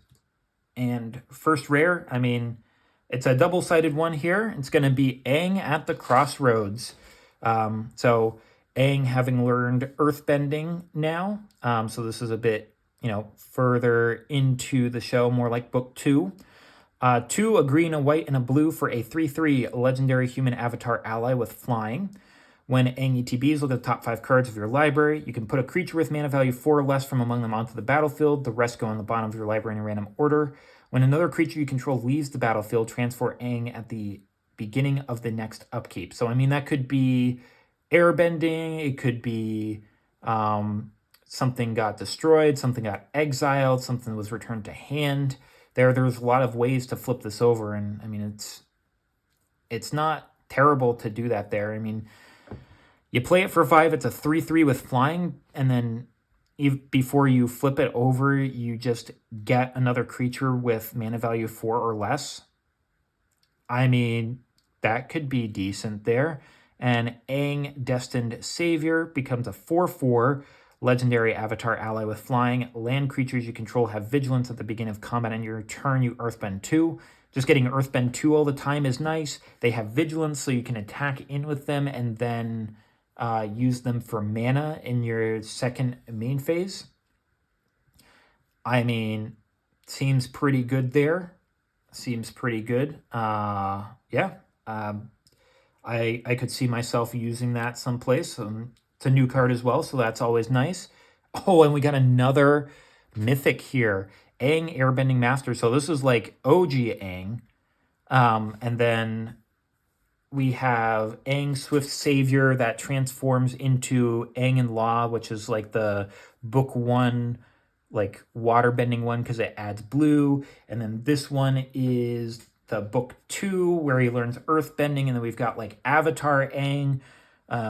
And first rare, I mean, it's a double-sided one here. It's going to be Aang at the Crossroads. So Aang having learned Earthbending now. So this is a bit, you know, further into the show, more like Book 2. 2, a green, a white, and a blue for a 3/3 legendary human avatar ally with flying. When Aang ETBs, look at the top 5 cards of your library. You can put a creature with mana value 4 or less from among them onto the battlefield. The rest go on the bottom of your library in a random order. When another creature you control leaves the battlefield, transfer Aang at the beginning of the next upkeep. So, I mean, that could be airbending. It could be something got destroyed, something got exiled, something was returned to hand. There's a lot of ways to flip this over, and I mean it's not terrible to do that there. I mean, you play it for 5, it's a 3/3 with flying, and then before you flip it over, you just get another creature with mana value 4 or less. I mean, that could be decent there. And Aang, Destined Savior, becomes a 4/4 legendary avatar ally with flying. Land creatures you control have vigilance at the beginning of combat, and your turn you Earthbend 2. Just getting Earthbend 2 all the time is nice. They have vigilance, so you can attack in with them and then use them for mana in your second main phase. I mean, seems pretty good there. Seems pretty good. Yeah. I could see myself using that someplace. It's a new card as well, so that's always nice. Oh, and we got another mythic here. Aang Airbending Master. So this is like OG Aang. And then we have Aang Swift Savior that transforms into Aang and Law, which is like the book 1, like waterbending one because it adds blue. And then this one is the book 2 where he learns earthbending. And then we've got like Avatar Aang,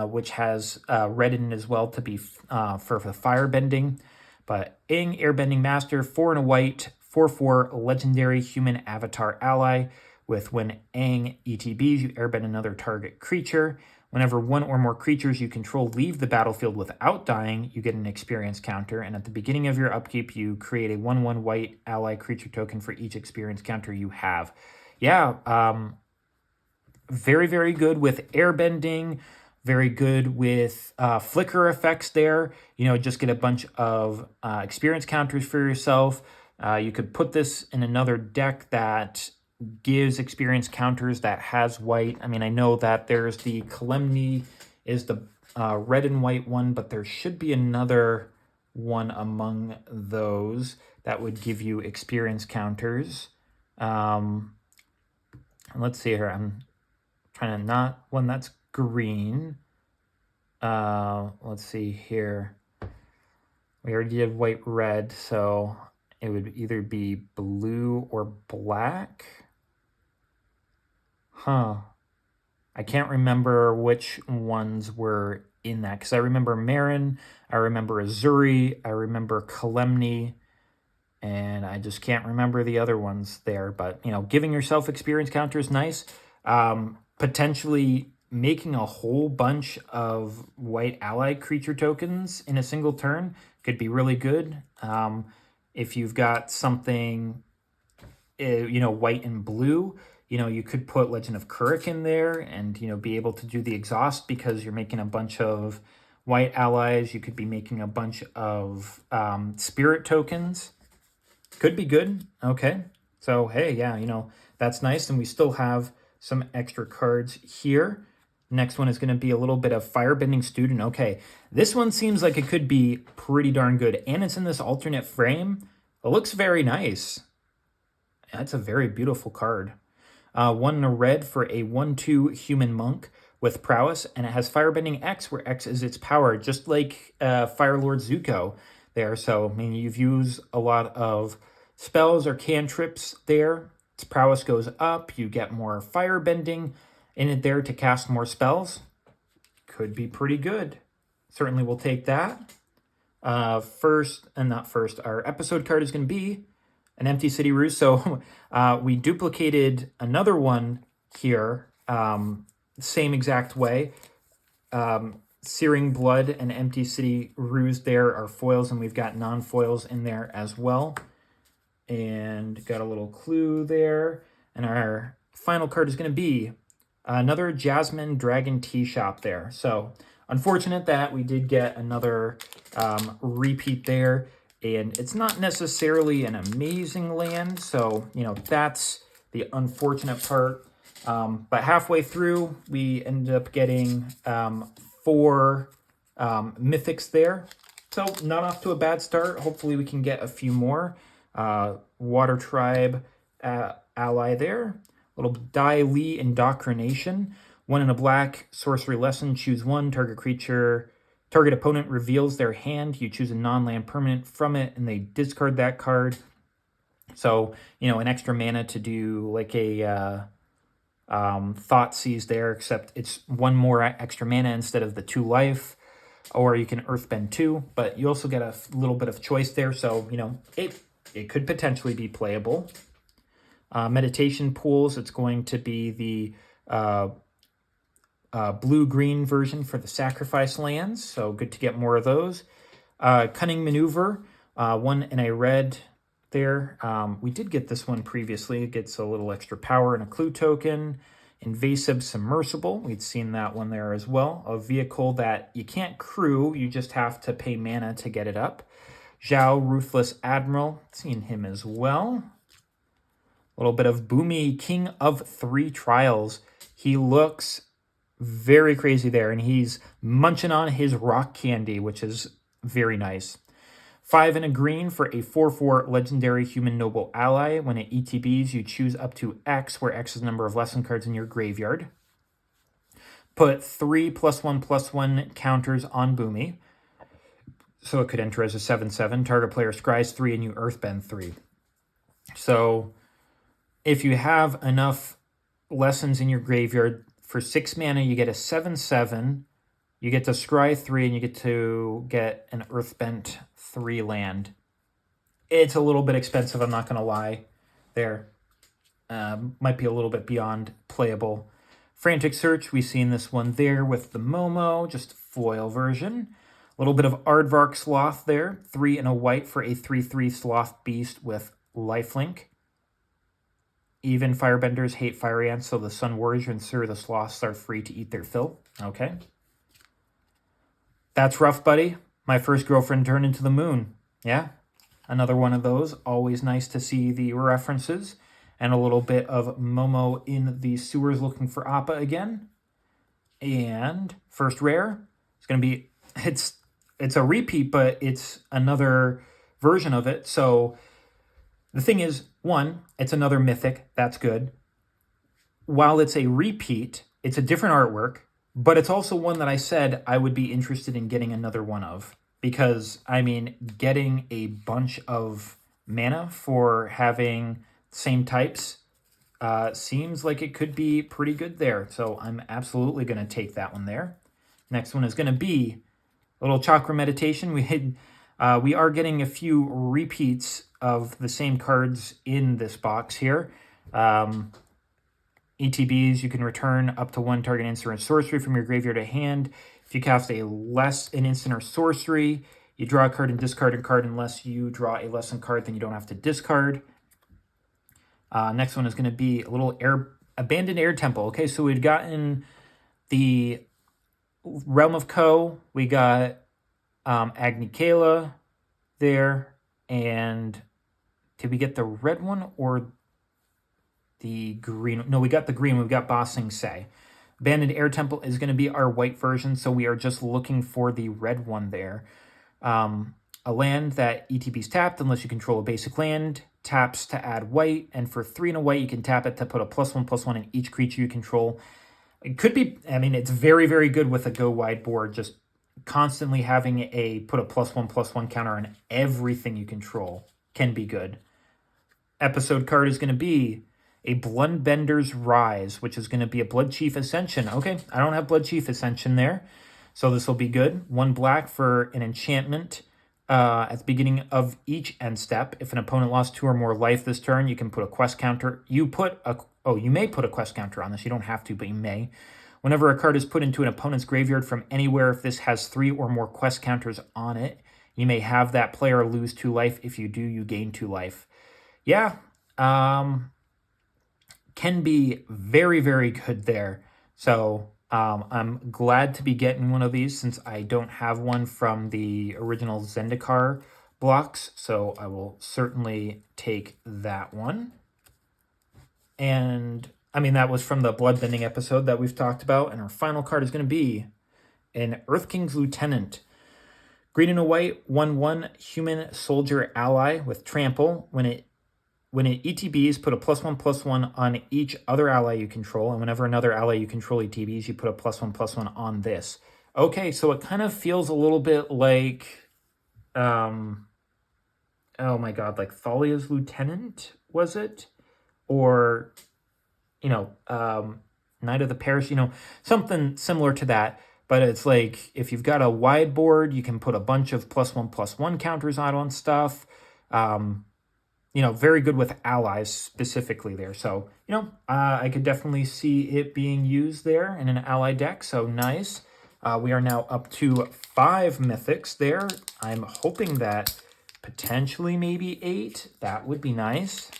which has red in it as well to be for the firebending. But Aang Airbending Master, 4 and a white, 4/4 legendary human avatar ally. With when Aang ETBs, you airbend another target creature. Whenever one or more creatures you control leave the battlefield without dying, you get an experience counter. And at the beginning of your upkeep, you create a 1/1 white ally creature token for each experience counter you have. Yeah, very, very good with airbending. Very good with flicker effects there. You know, just get a bunch of experience counters for yourself. You could put this in another deck that gives experience counters that has white. I mean, I know that there's the Calamity is the red and white one, but there should be another one among those that would give you experience counters. Let's see here. I'm trying to not one that's green. Let's see here. We already did white, red, so it would either be blue or black. Huh. I can't remember which ones were in that, because I remember Marin, I remember Azuri, I remember Kalemni, and I just can't remember the other ones there. But, you know, giving yourself experience counter is nice. Potentially making a whole bunch of white ally creature tokens in a single turn could be really good. If you've got something, you know, white and blue, you know, you could put Legend of Kurik in there and, you know, be able to do the exhaust because you're making a bunch of white allies. You could be making a bunch of spirit tokens. Could be good. Okay. So, hey, yeah, you know, that's nice. And we still have some extra cards here. Next one is going to be a little bit of Firebending Student. Okay, this one seems like it could be pretty darn good. And it's in this alternate frame. It looks very nice. That's a very beautiful card. 1 in a red for a 1/2 human monk with prowess, and it has Firebending X, where X is its power, just like Fire Lord Zuko there. So, I mean, you've used a lot of spells or cantrips there. Its prowess goes up. You get more firebending in it there to cast more spells. Could be pretty good. Certainly we'll take that. First, and not first, our episode card is going to be an Empty City Ruse. So we duplicated another one here, same exact way. Searing Blood and Empty City Ruse there are foils, and we've got non-foils in there as well. And got a little clue there. And our final card is going to be another Jasmine Dragon Tea Shop there. So unfortunate that we did get another repeat there. And it's not necessarily an amazing land. So, you know, that's the unfortunate part. But halfway through, we ended up getting 4 mythics there. So not off to a bad start. Hopefully we can get a few more. Water Tribe ally there. Little Dai Li Indoctrination. 1 and a black, sorcery lesson, choose 1, target opponent reveals their hand, you choose a non-land permanent from it, and they discard that card. So, an extra mana to do like a Thoughtseize there, except it's 1 more extra mana instead of the 2 life, or you can Earthbend 2, but you also get a little bit of choice there, so, it could potentially be playable. Meditation Pools, it's going to be the blue-green version for the sacrifice lands, so good to get more of those. Cunning Maneuver, 1 and a red there. We did get this one previously. It gets a little extra power and a clue token. Invasive Submersible, we'd seen that one there as well. A vehicle that you can't crew, you just have to pay mana to get it up. Zhao, Ruthless Admiral, seen him as well. A little bit of Boomy, King of 3 Trials. He looks very crazy there, and he's munching on his rock candy, which is very nice. 5 and a green for a 4/4 legendary human noble ally. When it ETBs, you choose up to X, where X is the number of lesson cards in your graveyard. Put 3 +1/+1 counters on Boomy. So it could enter as a 7/7. Target player scries 3 and you Earthbend 3. So if you have enough lessons in your graveyard, for 6 mana, you get a 7/7. You get to scry 3, and you get to get an Earthbent 3 land. It's a little bit expensive, I'm not going to lie. There. Might be a little bit beyond playable. Frantic Search, we've seen this one there with the Momo, just foil version. A little bit of Aardvark Sloth there. 3 and a white for a 3/3 Sloth Beast with lifelink. Even Firebenders hate Fire Ants, so the Sun Warriors and Sir the Sloths are free to eat their fill. Okay. That's rough, buddy. My first girlfriend turned into the moon. Yeah, another one of those. Always nice to see the references. And a little bit of Momo in the sewers looking for Appa again. And first rare. It's going to be... It's a repeat, but it's another version of it. So the thing is, 1, it's another mythic. That's good. While it's a repeat, it's a different artwork. But it's also one that I said I would be interested in getting another one of. Because, getting a bunch of mana for having same types seems like it could be pretty good there. So I'm absolutely going to take that one there. Next one is going to be a little Chakra Meditation. We are getting a few repeats of the same cards in this box here. ETBs, you can return up to 1 target instant or sorcery from your graveyard to hand. If you cast an instant or sorcery, you draw a card and discard a card unless you draw a lesson card, then you don't have to discard. Next one is going to be a little Abandoned Air Temple. Okay, so we've gotten the Realm of Ko, we got Agni Kala there, and did we get the red one or the green? No, we got the green. We've got Ba Sing Se. Abandoned Air Temple is going to be our white version, so we are just looking for the red one there. A land that ETB's tapped unless you control a basic land, taps to add white, and for 3 and a white, you can tap it to put a +1/+1 in each creature you control. It could be, it's very, very good with a go-wide board, just constantly having put a +1/+1 counter on everything you control can be good. Episode card is going to be a Bloodbender's Rise, which is going to be a Blood Chief Ascension. Okay, I don't have Blood Chief Ascension there, so this will be good. 1 black for an enchantment. At the beginning of each end step, if an opponent lost 2 or more life this turn, you can put a quest counter. You may put a quest counter on this. You don't have to, but you may. Whenever a card is put into an opponent's graveyard from anywhere, if this has 3 or more quest counters on it, you may have that player lose 2 life. If you do, you gain 2 life. Yeah, can be very, very good there. So I'm glad to be getting one of these since I don't have one from the original Zendikar blocks. So I will certainly take that one. And that was from the Bloodbending episode that we've talked about. And our final card is going to be an Earth King's Lieutenant. Green and a white, 1/1 human soldier ally with trample. When it when it ETBs, put a +1/+1 on each other ally you control, and whenever another ally you control ETBs, you put a +1/+1 on this. Okay, so it kind of feels a little bit like, oh my god, like Thalia's Lieutenant, was it? Or, Knight of the Parish, something similar to that. But it's like, if you've got a wide board, you can put a bunch of +1/+1 counters on stuff. Very good with allies specifically there. So, I could definitely see it being used there in an ally deck. So nice. We are now up to 5 mythics there. I'm hoping that potentially maybe 8. That would be nice.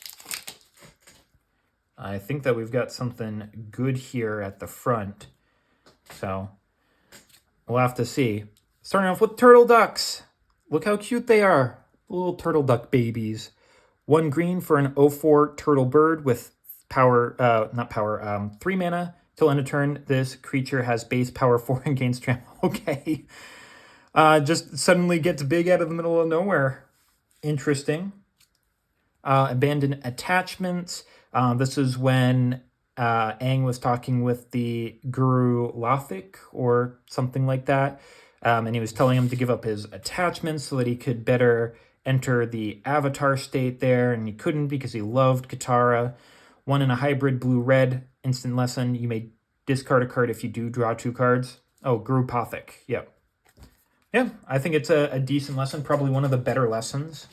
I think that we've got something good here at the front. So we'll have to see. Starting off with turtle ducks. Look how cute they are. Little turtle duck babies. 1 green for an 0/4 turtle bird with power, 3 mana. Till end of turn, this creature has base power 4 and gains trample. Okay. Just suddenly gets big out of the middle of nowhere. Interesting. Abandon attachments. This is when Aang was talking with the Guru Lothik or something like that. And he was telling him to give up his attachments so that he could better enter the avatar state there. And he couldn't because he loved Katara. 1 in a hybrid blue-red. Instant lesson. You may discard a card if you do draw 2 cards. Oh, Guru Lothik. Yep. Yeah, I think it's a decent lesson. Probably one of the better lessons.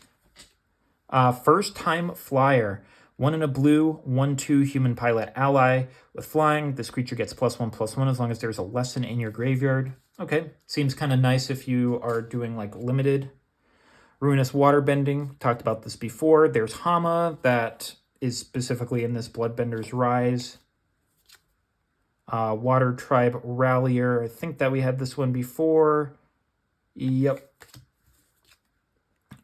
First time flyer. 1 in a blue, 1/2 human pilot ally. With flying, this creature gets +1/+1 as long as there's a lesson in your graveyard. Okay, seems kind of nice if you are doing like limited. Ruinous Waterbending, talked about this before. There's Hama, that is specifically in this Bloodbender's Rise. Water Tribe Rallier, I think that we had this one before. Yep.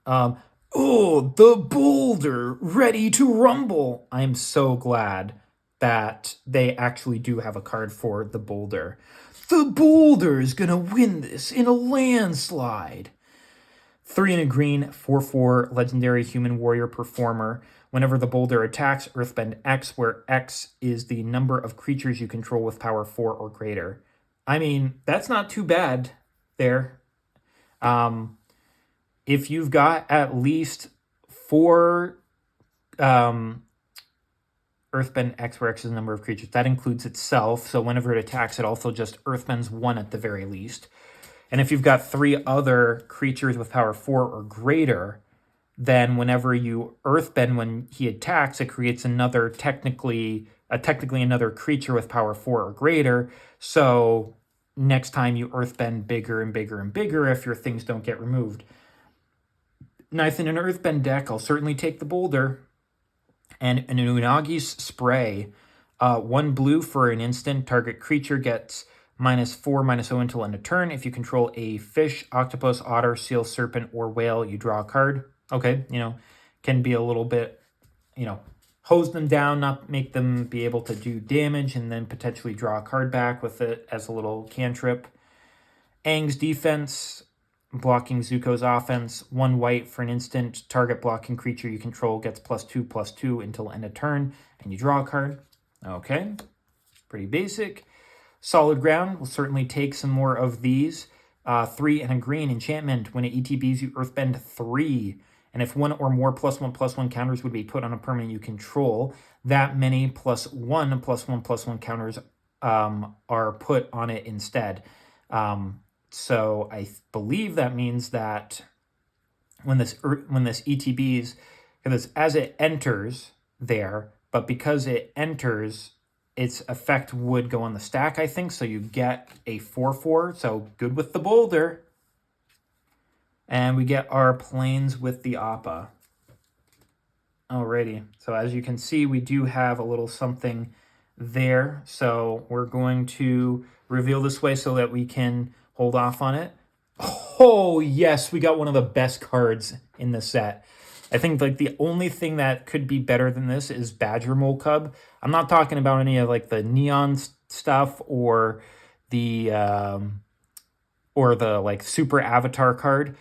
Oh, the boulder, ready to rumble. I'm so glad that they actually do have a card for the boulder. The boulder is going to win this in a landslide. 3 in a green, 4/4 legendary human warrior performer. Whenever the boulder attacks, Earthbend X, where X is the number of creatures you control with power 4 or greater. I mean, that's not too bad there. If you've got at least 4 Earthbend X, where X is the number of creatures, that includes itself. So whenever it attacks, it also just Earthbends 1 at the very least. And if you've got 3 other creatures with power 4 or greater, then whenever you Earthbend when he attacks, it creates another technically another creature with power 4 or greater. So next time you Earthbend bigger and bigger and bigger if your things don't get removed. Nice in an Earthbend deck, I'll certainly take the boulder. And an Unagi's Spray. 1 blue for an instant. Target creature gets -4/-0 until end of turn. If you control a fish, octopus, otter, seal, serpent, or whale, you draw a card. Okay, can be a little bit, hose them down, not make them be able to do damage, and then potentially draw a card back with it as a little cantrip. Aang's Defense, blocking Zuko's offense. 1 white for an instant. Target blocking creature you control gets +2/+2 until end of turn, and you draw a card. Okay, pretty basic. Solid Ground will certainly take some more of these. 3 and a green enchantment. When it ETBs, you Earthbend 3. And if 1 or more +1/+1 counters would be put on a permanent you control, that many +1/+1/+1 counters are put on it instead. So I believe that means that when this ETBs, because as it enters there, but because it enters, its effect would go on the stack, I think. So you get a 4/4. So good with the boulder. And we get our planes with the Appa. Alrighty. So as you can see, we do have a little something there. So we're going to reveal this way so that we can hold off on it. Oh, yes. We got one of the best cards in the set. I think like the only thing that could be better than this is Badger Mole Cub. I'm not talking about any of like the neon stuff or the like super avatar card.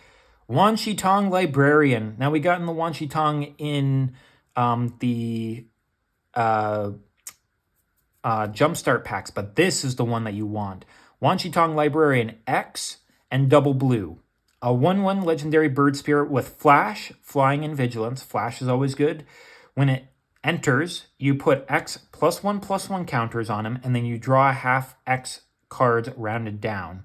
Wan Shi Tong Librarian. Now we got in the Wan Shi Tong in the Jumpstart packs, but this is the one that you want. Wan Shi Tong Librarian X and double blue. A 1/1 legendary bird spirit with flash, flying, and vigilance. Flash is always good. When it enters, you put X +1/+1 counters on him, and then you draw half X cards rounded down.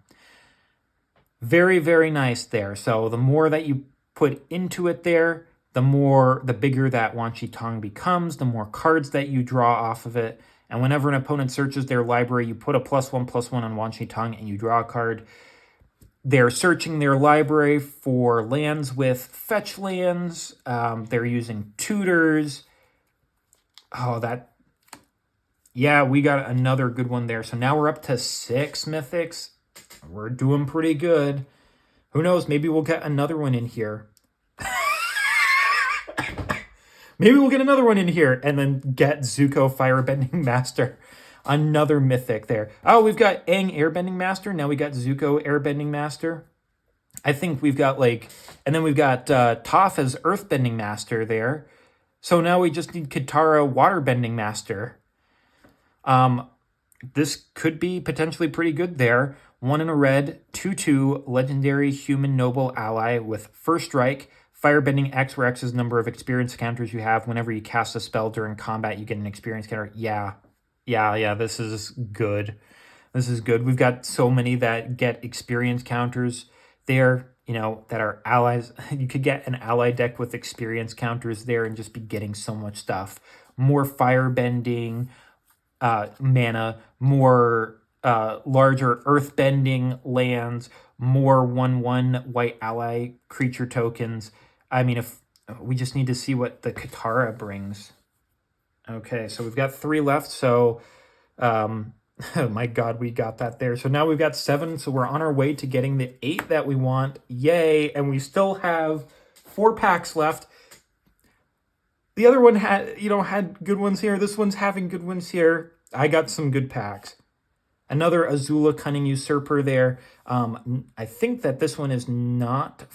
Very, very nice there. So the more that you put into it there, the bigger that Wan Shi Tong becomes, the more cards that you draw off of it. And whenever an opponent searches their library, you put a +1/+1 on Wan Shi Tong and you draw a card. They're searching their library for lands with fetch lands. They're using tutors. Oh, yeah, we got another good one there. So now we're up to 6 mythics. We're doing pretty good. Who knows? Maybe we'll get another one in here. Maybe we'll get another one in here and then get Zuko Firebending Master. Another mythic there. Oh, we've got Aang Airbending Master. Now we got Zuko Airbending Master. I think we've got and then we've got Toph as Earthbending Master there. So now we just need Katara Waterbending Master. This could be potentially pretty good there. 1 in a red, 2/2, legendary human noble ally with first strike, Firebending X, where X is the number of experience counters you have. Whenever you cast a spell during combat, you get an experience counter. Yeah, this is good. This is good. We've got so many that get experience counters there, that are allies. You could get an ally deck with experience counters there and just be getting so much stuff. More firebending mana, more larger earthbending lands, more 1/1 white ally creature tokens. I mean, if we just need to see what the Katara brings. Okay, so we've got 3 left. So, oh my God, we got that there. So now we've got 7. So we're on our way to getting the 8 that we want. Yay! And we still have 4 packs left. The other one had good ones here. This one's having good ones here. I got some good packs. Another Azula Cunning Usurper there. I think that this one is not...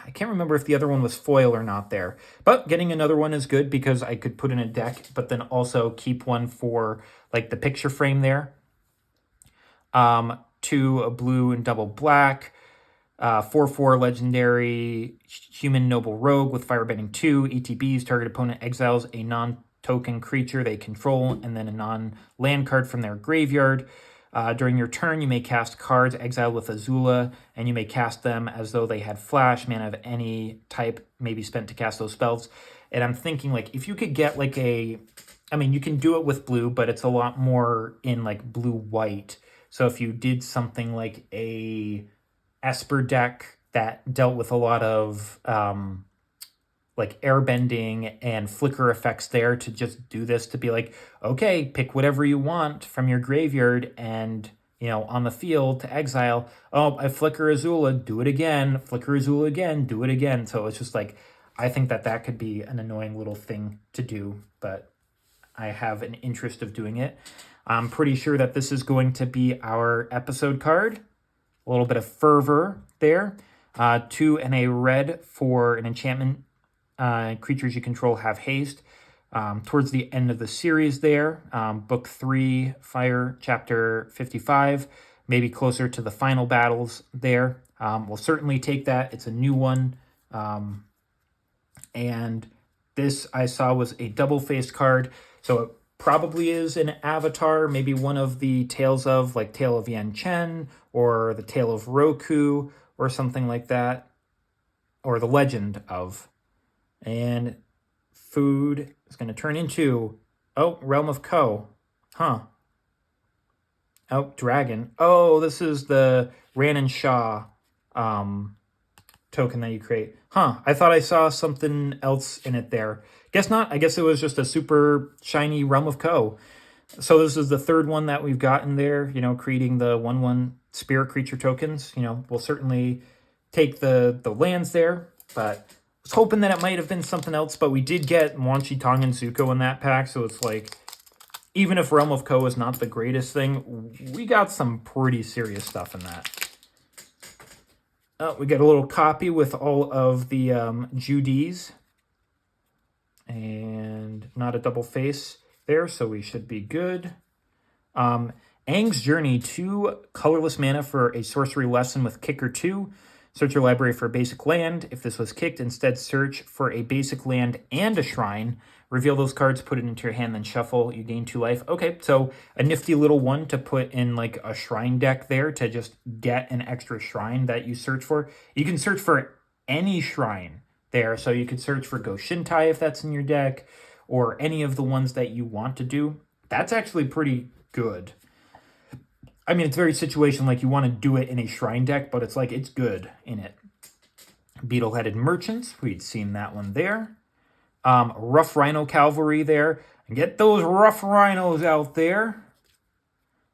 I can't remember if the other one was foil or not there. But getting another one is good because I could put in a deck, but then also keep one for the picture frame there. 2 blue and double black. 4/4 legendary human noble rogue with firebending 2 ETBs. Target opponent exiles a non-token creature they control and then a non-land card from their graveyard. During your turn, you may cast cards exiled with Azula, and you may cast them as though they had flash. Mana of any type may be spent to cast those spells. And I'm thinking, if you could get you can do it with blue, but it's a lot more in blue-white. So if you did something like a Esper deck that dealt with a lot of airbending and flicker effects there, to just do this, to be okay, pick whatever you want from your graveyard and, on the field to exile. Oh, I flicker Azula, do it again. Flicker Azula again, do it again. So it's just I think that could be an annoying little thing to do, but I have an interest of doing it. I'm pretty sure that this is going to be our episode card. A little bit of fervor there. 2 and a red for an enchantment. Creatures you control have haste. Towards the end of the series there, book 3, Fire, chapter 55, maybe closer to the final battles there. We'll certainly take that. It's a new one. And this I saw was a double-faced card, so it probably is an avatar, maybe one of the Tales of, Tale of Yan Chen, or the Tale of Roku, or something like that, or the Legend of. And food is going to turn into, Realm of Ko. Huh. Oh, Dragon. Oh, this is the Ran and Shaw token that you create. Huh, I thought I saw something else in it there. Guess not. I guess it was just a super shiny Realm of Ko. So this is the 3rd one that we've gotten there, creating the 1/1 spirit creature tokens. We'll certainly take the lands there, but was hoping that it might have been something else, but we did get Wan Shi Tong and Zuko in that pack, so it's even if Realm of Ko is not the greatest thing, we got some pretty serious stuff in that. We got a little copy with all of the Judies. And not a double face there, so we should be good. Aang's Journey, 2 colorless mana for a sorcery lesson with kicker 2. Search your library for a basic land. If this was kicked, instead search for a basic land and a shrine. Reveal those cards, put it into your hand, then shuffle. You gain 2 life. Okay, so a nifty little one to put in like a shrine deck there to just get an extra shrine that you search for. You can search for any shrine there. So you could search for Go Shintai if that's in your deck, or any of the ones that you want to do. That's actually pretty good. I mean, it's very situation like you want to do it in a shrine deck, but it's like it's good in it. Beetle-headed Merchants, we'd seen that one there. Rough Rhino Cavalry there. And get those rough rhinos out there.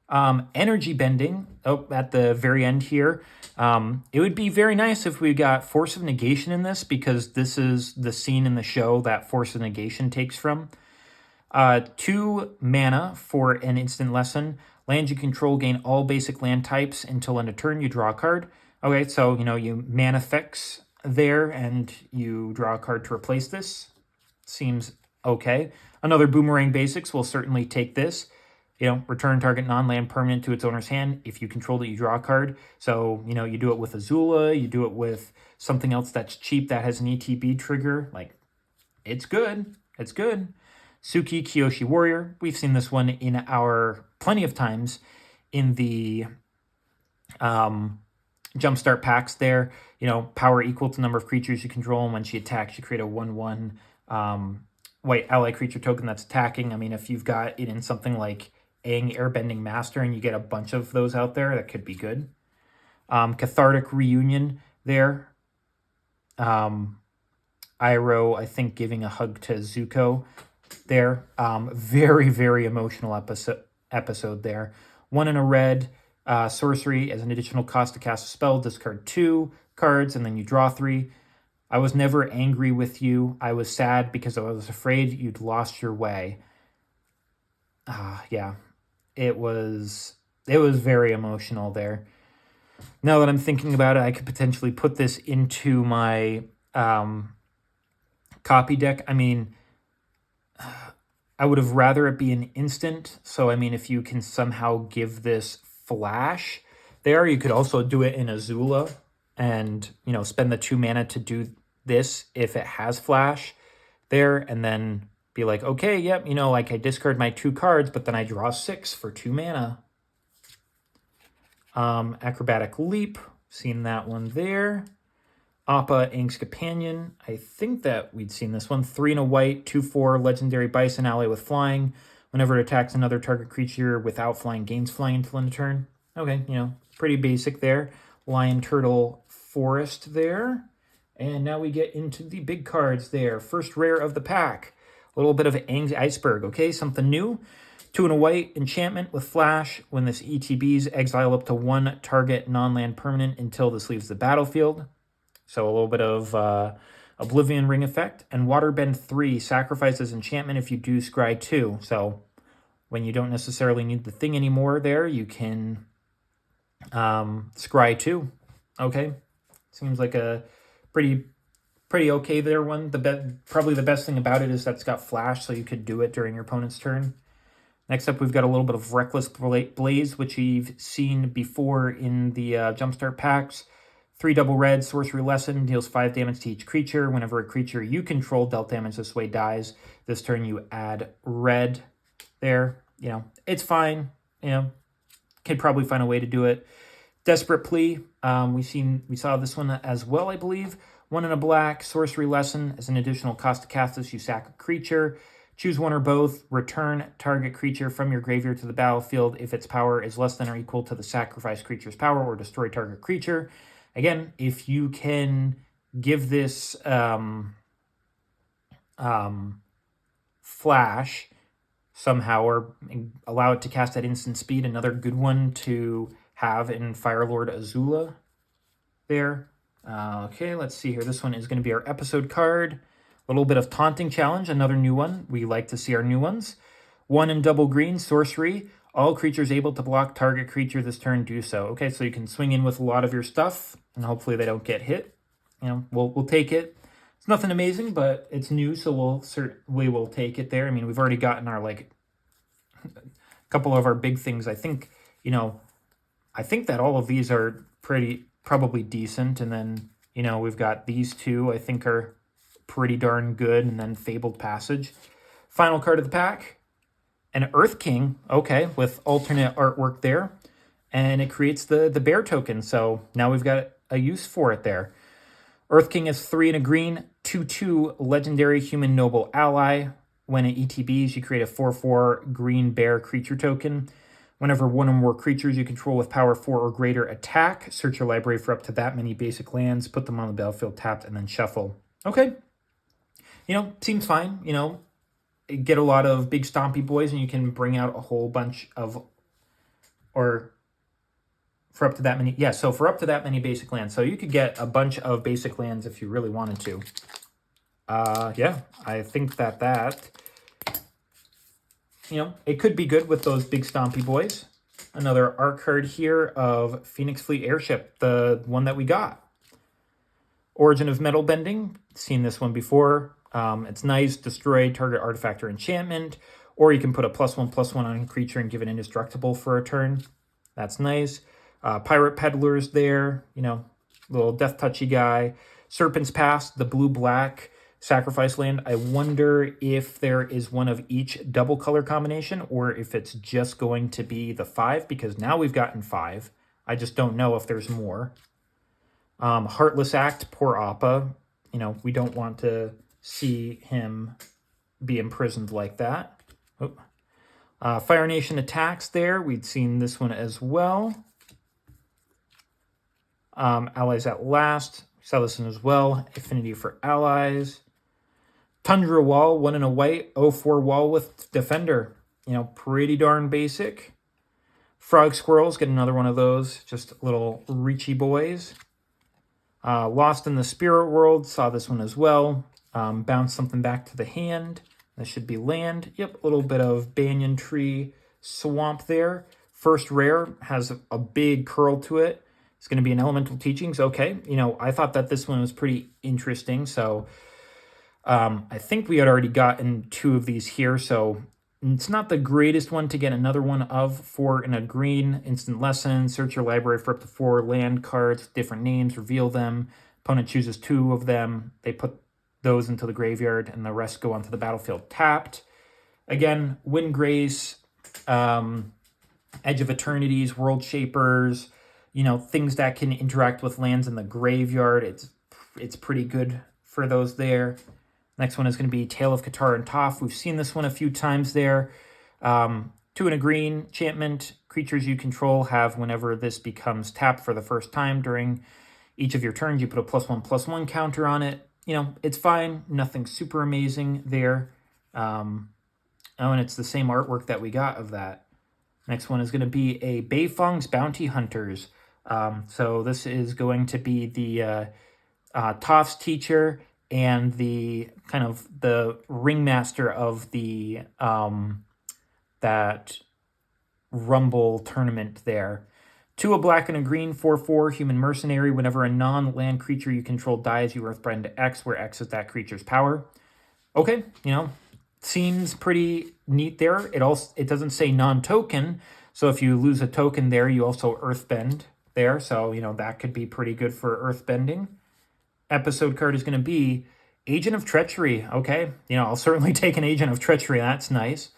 Energy Bending, at the very end here. It would be very nice if we got Force of Negation in this, because this is the scene in the show that Force of Negation takes from. 2 mana for an instant lesson. Lands you control gain all basic land types until end of turn you draw a card. Okay, so, you mana fix there and you draw a card to replace this. Seems okay. Another Boomerang Basics will certainly take this. Return target non-land permanent to its owner's hand. If you control it, you draw a card. So, you do it with Azula, you do it with something else that's cheap that has an ETB trigger. Like, it's good. It's good. Suki Kyoshi Warrior. We've seen this one in our plenty of times in the Jumpstart packs there. Power equal to number of creatures you control, and when she attacks, you create a 1/1 white ally creature token that's attacking. I mean, if you've got it in something like Aang Airbending Master and you get a bunch of those out there, that could be good. Cathartic Reunion there. Iroh, I think, giving a hug to Zuko there. Very, very emotional episode there. 1 in a red. Sorcery, as an additional cost to cast a spell, discard 2 cards, and then you draw 3. I was never angry with you. I was sad because I was afraid you'd lost your way. Yeah, it was very emotional there. Now that I'm thinking about it, I could potentially put this into my copy deck. I mean, I would have rather it be an instant. So, I mean, if you can somehow give this flash there, you could also do it in Azula and, spend the 2 mana to do this if it has flash there, and then be like, okay, yep, like I discard my 2 cards, but then I draw 6 for 2 mana. Acrobatic Leap, seen that one there. Appa, Aang's Companion, I think that we'd seen this one. 3 in a white, 2/4, legendary bison ally with flying. Whenever it attacks another target creature without flying, gains flying until end of turn. Okay, pretty basic there. Lion, Turtle, Forest there. And now we get into the big cards there. First rare of the pack. A little bit of Aang's Iceberg, okay? Something new. 2 in a white, enchantment with flash. When this ETBs, exile up to 1 target non-land permanent until this leaves the battlefield. So a little bit of Oblivion Ring effect. And Waterbend 3, sacrifices enchantment if you do scry 2. So when you don't necessarily need the thing anymore there, you can scry 2. Okay, seems like a pretty okay there one. Probably the best thing about it is that it's got flash, so you could do it during your opponent's turn. Next up, we've got a little bit of Reckless Blaze, which we've seen before in the Jumpstart packs. 3 double red, sorcery lesson, deals 5 damage to each creature. Whenever a creature you control dealt damage this way dies, this turn you add red there. It's fine. Could probably find a way to do it. Desperate Plea, we saw this one as well, I believe. 1 in a black, sorcery lesson. As an additional cost to cast this, you sack a creature. Choose 1 or both. Return target creature from your graveyard to the battlefield if its power is less than or equal to the sacrificed creature's power, or destroy target creature. Again, if you can give this flash somehow, or allow it to cast at instant speed, another good one to have in Firelord Azula there. Okay, let's see here. This one is going to be our episode card. A little bit of Taunting Challenge, another new one. We like to see our new ones. 1 in double green, sorcery. All creatures able to block target creature this turn do so. Okay, so you can swing in with a lot of your stuff, and hopefully they don't get hit. We'll take it. It's nothing amazing, but it's new, so we will take it there. I mean, we've already gotten our, like, a couple of our big things. I think, you know, I think that all of these are probably decent. And then, you know, we've got these two I think are pretty darn good. And then Fabled Passage. Final card of the pack. An Earth King, okay, with alternate artwork there. And it creates the bear token. So now we've got a use for it there. Earth King is 3 and a green, 2/2 legendary human noble ally. When it ETBs, you create a 4/4 green bear creature token. Whenever one or more creatures you control with power 4 or greater attack, search your library for up to that many basic lands, put them on the battlefield tapped, and then shuffle. Okay. You know, seems fine. You know, get a lot of big stompy boys, and you can bring out a whole bunch of, or for up to that many, yeah, so for up to that many basic lands. So you could get a bunch of basic lands if you really wanted to. Yeah, I think that, you know, it could be good with those big stompy boys. Another art card here of Phoenix Fleet Airship, the one that we got. Origin of Metal Bending, seen this one before. It's nice, destroy target artifact or enchantment, or you can put a +1/+1 on a creature and give it indestructible for a turn. That's nice. Pirate Peddlers there, you know, little death touchy guy. Serpent's Pass, the blue-black sacrifice land. I wonder if there is one of each double color combination or if it's just going to be the 5, because now we've gotten 5. I just don't know if there's more. Heartless Act, poor Appa. You know, we don't want to see him be imprisoned like that. Fire Nation Attacks there. We'd seen this one as well. Allies at Last. Saw this one as well. Affinity for Allies. Tundra Wall, 1 and a white. 0/4 wall with Defender. You know, pretty darn basic. Frog Squirrels, get another one of those. Just little reachy boys. Lost in the Spirit World, saw this one as well. Bounce something back to the hand. This should be land. Yep, a little bit of banyan tree swamp there. First rare, has a big curl to it. It's going to be an Elemental Teachings. Okay, you know, I thought that this one was pretty interesting. So I think we had already gotten 2 of these here. So it's not the greatest one to get another one of. 4 in a green. Instant Lesson. Search your library for up to 4 land cards, different names, reveal them. Opponent chooses 2 of them. They put those into the graveyard, and the rest go onto the battlefield tapped. Again, Wind Grace, Edge of Eternities, World Shapers, you know, things that can interact with lands in the graveyard. It's pretty good for those there. Next one is going to be Tale of Cthulhu and Toph. We've seen this one a few times there. 2 and a green, enchantment. Creatures you control have, whenever this becomes tapped for the first time during each of your turns, you put a +1/+1 counter on it. You know, it's fine. Nothing super amazing there. Oh, and it's the same artwork that we got of that. Next one is going to be a Beifong's Bounty Hunters. So this is going to be the Toph's teacher and the kind of the ringmaster of the that Rumble tournament there. 2 a black and a green, 4/4 human mercenary. Whenever a non-land creature you control dies, you earthbind X, where X is that creature's power. Okay, you know, seems pretty neat there. It doesn't say non-token, so if you lose a token there, you also earthbend there. So, you know, that could be pretty good for earthbending. Episode card is going to be Agent of Treachery. Okay, you know, I'll certainly take an Agent of Treachery. That's nice.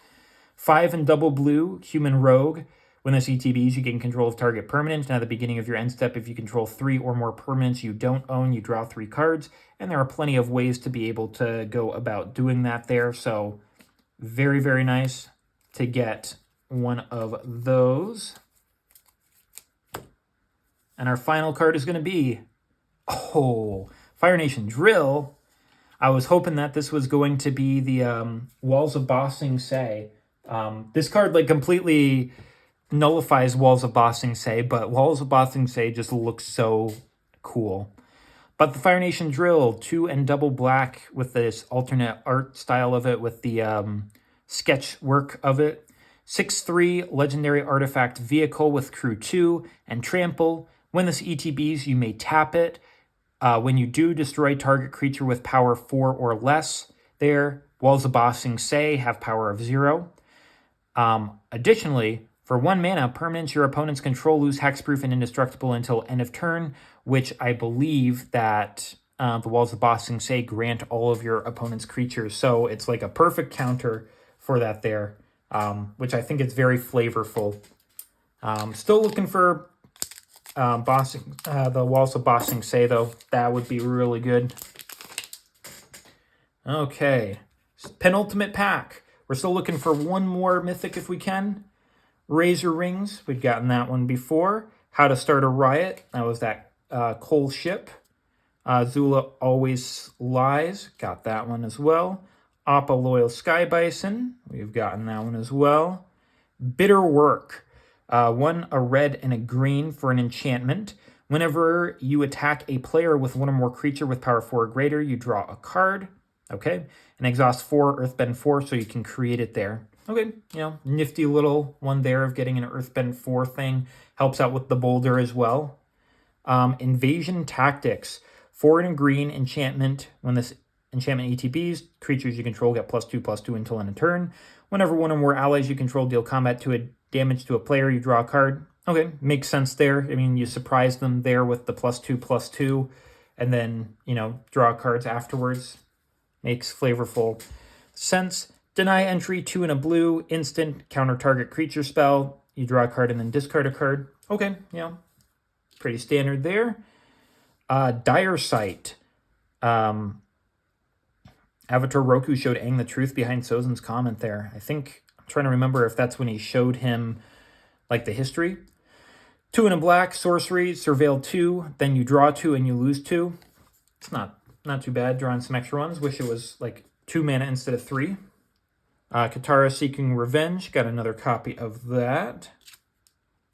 5 and double blue, human rogue. When this ETBs, you gain control of target permanent. And at the beginning of your end step, if you control 3 or more permanents you don't own, you draw 3 cards. And there are plenty of ways to be able to go about doing that there. So very, very nice to get one of those. And our final card is going to be, Fire Nation Drill. I was hoping that this was going to be the Walls of Bossing Say. This card like completely nullifies Walls of Bossing Say, but Walls of Bossing Say just looks so cool. But the Fire Nation Drill, 2 and double black with this alternate art style of it, with the sketch work of it. 6/3 legendary artifact vehicle with crew 2 and trample. When this ETBs, you may tap it. When you do destroy target creature with power 4 or less, there, Walls of Ba Sing Se have power of 0. Additionally, for 1 mana, permanents your opponents control lose hexproof and indestructible until end of turn, which I believe that the Walls of Ba Sing Se grant all of your opponent's creatures. So it's like a perfect counter for that there, which I think is very flavorful. Still looking for the Walls of Ba Sing Se, though. That would be really good. Okay, penultimate pack. We're still looking for one more mythic if we can. Razor Rings, we've gotten that one before. How to Start a Riot, that was that Coal Ship. Zula Always Lies, got that one as well. Appa Loyal Sky Bison, we've gotten that one as well. Bitter Work, one a red and a green for an enchantment. Whenever you attack a player with one or more creature with power 4 or greater, you draw a card. Okay, and exhaust 4, Earthbend 4, so you can create it there. Okay, nifty little one there of getting an Earthbend 4 thing. Helps out with the boulder as well. Invasion Tactics. 4 and a green enchantment. When this enchantment ETBs, creatures you control get +2/+2 until end of turn. Whenever one or more allies you control deal damage to a player, you draw a card. Okay, makes sense there. I mean, you surprise them there with the +2/+2, and then, draw cards afterwards. Makes flavorful sense. Deny entry, 2 and a blue, instant, counter target creature spell. You draw a card and then discard a card. Okay, pretty standard there. Dire Sight. Avatar Roku showed Aang the truth behind Sozin's comment there. I'm trying to remember if that's when he showed him, like, the history. 2 and a black, sorcery, surveil 2, then you draw 2 and you lose 2. It's not too bad, drawing some extra ones. Wish it was, like, 2 mana instead of 3. Katara Seeking Revenge, got another copy of that.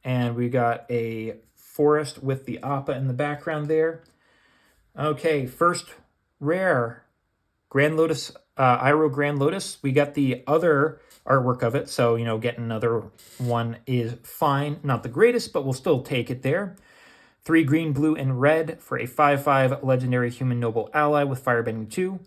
And we got a forest with the Appa in the background there. Okay, first rare, Grand Lotus, Iroh Grand Lotus. We got the other artwork of it, so, getting another one is fine. Not the greatest, but we'll still take it there. 3 green, blue, and red for a 5/5 legendary human noble ally with Firebending 2.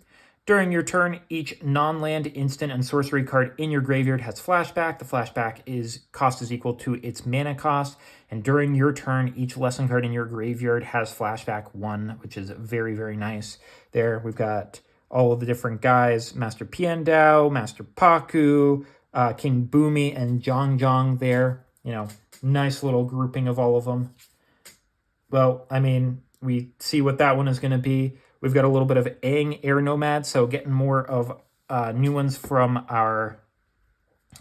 During your turn, each non-land instant and sorcery card in your graveyard has flashback. The flashback cost is equal to its mana cost. And during your turn, each lesson card in your graveyard has flashback 1, which is very, very nice. There, we've got all of the different guys. Master Piandao, Master Paku, King Boomy, and Zhang there. Nice little grouping of all of them. Well, I mean, we see what that one is going to be. We've got a little bit of Aang Air Nomad, so getting more of new ones from our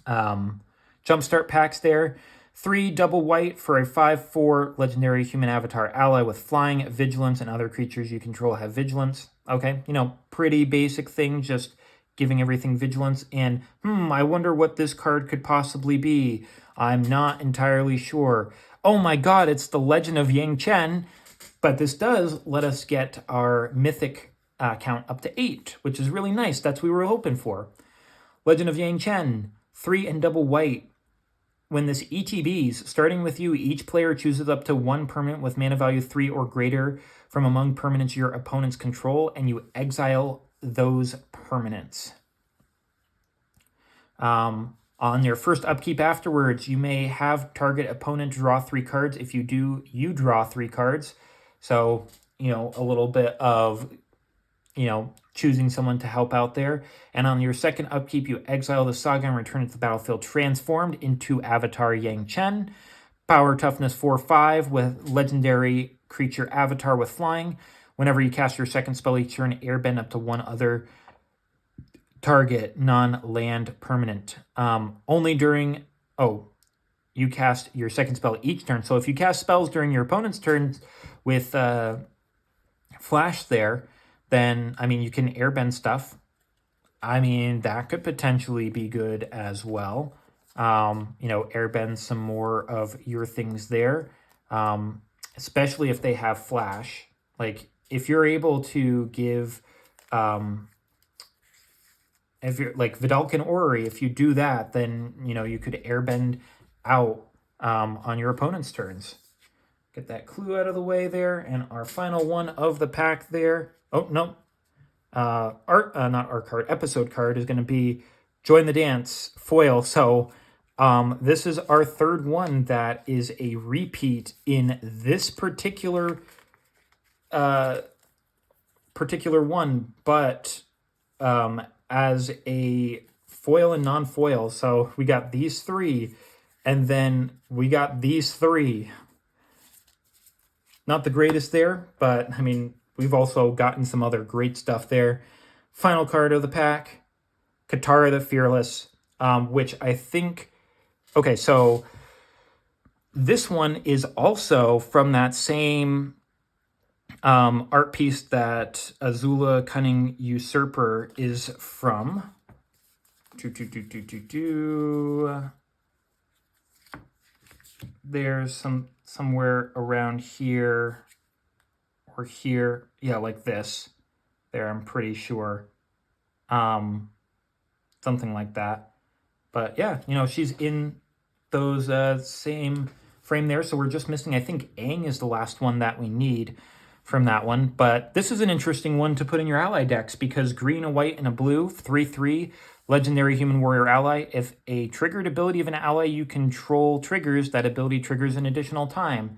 Jumpstart packs there. 3 double white for a 5/4 legendary human avatar ally with flying, vigilance, and other creatures you control have vigilance. Okay, pretty basic thing, just giving everything vigilance. And, I wonder what this card could possibly be. I'm not entirely sure. Oh my god, it's the Legend of Yang Chen. But this does let us get our mythic count up to 8, which is really nice. That's what we were hoping for. Legend of Yang Chen, 3 and double white. When this ETBs, starting with you, each player chooses up to 1 permanent with mana value 3 or greater from among permanents your opponents control, and you exile those permanents. On your first upkeep afterwards, you may have target opponent draw 3 cards. If you do, you draw 3 cards. So, a little bit of, choosing someone to help out there. And on your second upkeep, you exile the saga and return it to the battlefield transformed into Avatar Yang Chen. Power toughness 4/5 with legendary creature avatar with flying. Whenever you cast your second spell each turn, airbend up to 1 other target non-land permanent. Only during... you cast your second spell each turn. So if you cast spells during your opponent's turns with Flash there, then, you can airbend stuff. That could potentially be good as well. Airbend some more of your things there, especially if they have Flash. Like, if you're able to give... if you're like Vidalcan Orrery, if you do that, then, you could airbend out on your opponent's turns. Get that clue out of the way there. And our final one of the pack there. Oh, no. Not art card, episode card is going to be Join the Dance foil. So this is our third one that is a repeat in this particular one, but as a foil and non-foil. So we got these three, and then we got these three. Not the greatest there, but I mean, we've also gotten some other great stuff there. Final card of the pack, Katara the Fearless, which I think... Okay, so this one is also from that same art piece that Azula Cunning Usurper is from. There's somewhere around here or here. Yeah, like this. There, I'm pretty sure. Something like that. But yeah, you know, she's in those same frame there. So we're just missing, I think Aang is the last one that we need from that one. But this is an interesting one to put in your ally decks because green, a white, and a blue, 3/3, legendary human warrior ally. If a triggered ability of an ally you control triggers, that ability triggers an additional time.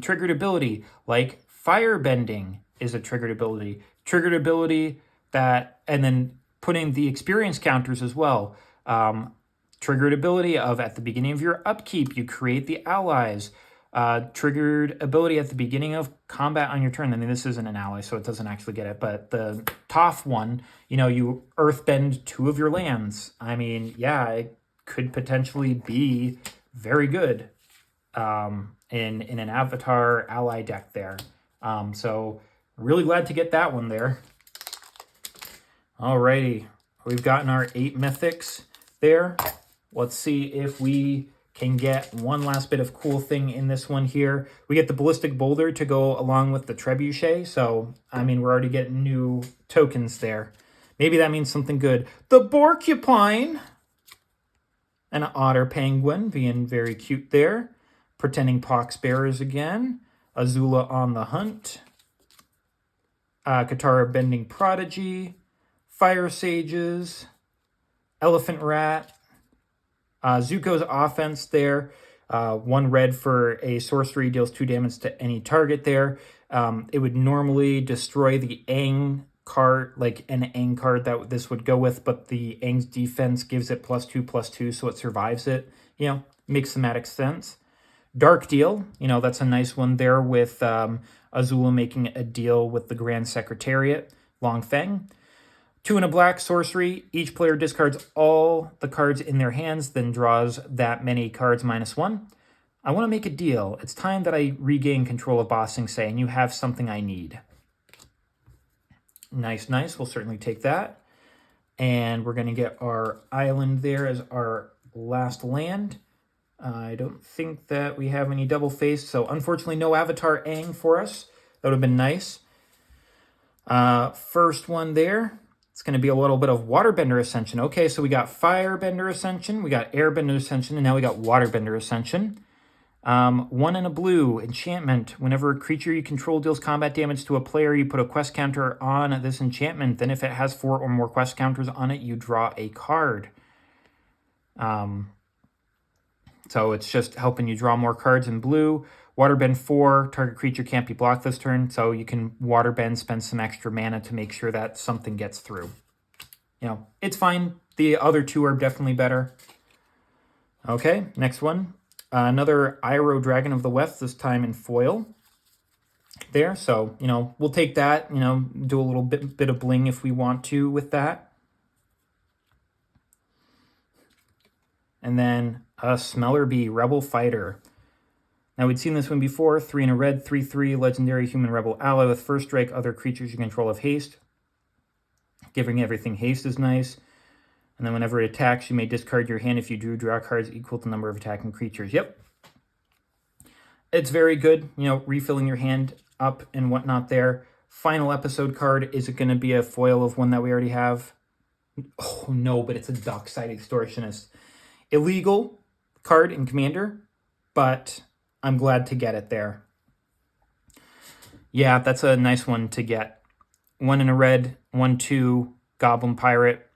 Triggered ability, like firebending is a triggered ability. Triggered ability that, and then putting the experience counters as well. Triggered ability of at the beginning of your upkeep, you create the allies. Triggered ability at the beginning of combat on your turn. I mean, this isn't an ally, so it doesn't actually get it. But the Toph one, you know, you earthbend 2 of your lands. I mean, yeah, it could potentially be very good in an Avatar ally deck there. So really glad to get that one there. Alrighty, we've gotten our 8 mythics there. Let's see if we can get one last bit of cool thing in this one here. We get the Ballistic Boulder to go along with the Trebuchet. So, I mean, we're already getting new tokens there. Maybe that means something good. The Borcupine. An Otter Penguin being very cute there. Pretending Poxbearers again. Azula on the Hunt. Katara Bending Prodigy. Fire Sages. Elephant Rat. Zuko's offense there. 1 red for a sorcery, deals 2 damage to any target there. It would normally destroy the Aang card, like an Aang card that this would go with, but the Aang's defense gives it +2/+2, so it survives it. You know, makes thematic sense. Dark Deal, you know, that's a nice one there with Azula making a deal with the Grand Secretariat, Long Feng. 2 and a black sorcery. Each player discards all the cards in their hands, then draws that many cards -1. I want to make a deal. It's time that I regain control of Ba Sing Se, and you have something I need. Nice, nice. We'll certainly take that. And we're going to get our island there as our last land. I don't think that we have any double face, so unfortunately no Avatar Aang for us. That would have been nice. First one there. It's going to be a little bit of Waterbender Ascension. Okay, so we got Firebender Ascension, we got Airbender Ascension, and now we got Waterbender Ascension. 1 and a blue, enchantment. Whenever a creature you control deals combat damage to a player, you put a quest counter on this enchantment. Then if it has 4 or more quest counters on it, you draw a card. So it's just helping you draw more cards in blue. Waterbend 4, target creature can't be blocked this turn, so you can Waterbend, spend some extra mana to make sure that something gets through. You know, it's fine. The other 2 are definitely better. Okay, next one. Another Iroh Dragon of the West, this time in foil. There, so, you know, we'll take that, you know, do a little bit of bling if we want to with that. And then a Smellerbee, Rebel Fighter. Now, we'd seen this one before. 3 and a red, 3/3, legendary human rebel ally with first strike. Other creatures you control have haste. Giving everything haste is nice. And then whenever it attacks, you may discard your hand if you draw cards equal to the number of attacking creatures. Yep. It's very good, you know, refilling your hand up and whatnot there. Final episode card. Is it going to be a foil of one that we already have? Oh, no, but it's a Dockside Extortionist. Illegal card in Commander, but I'm glad to get it there. Yeah, that's a nice one to get. 1 in a red, 1/2 Goblin Pirate.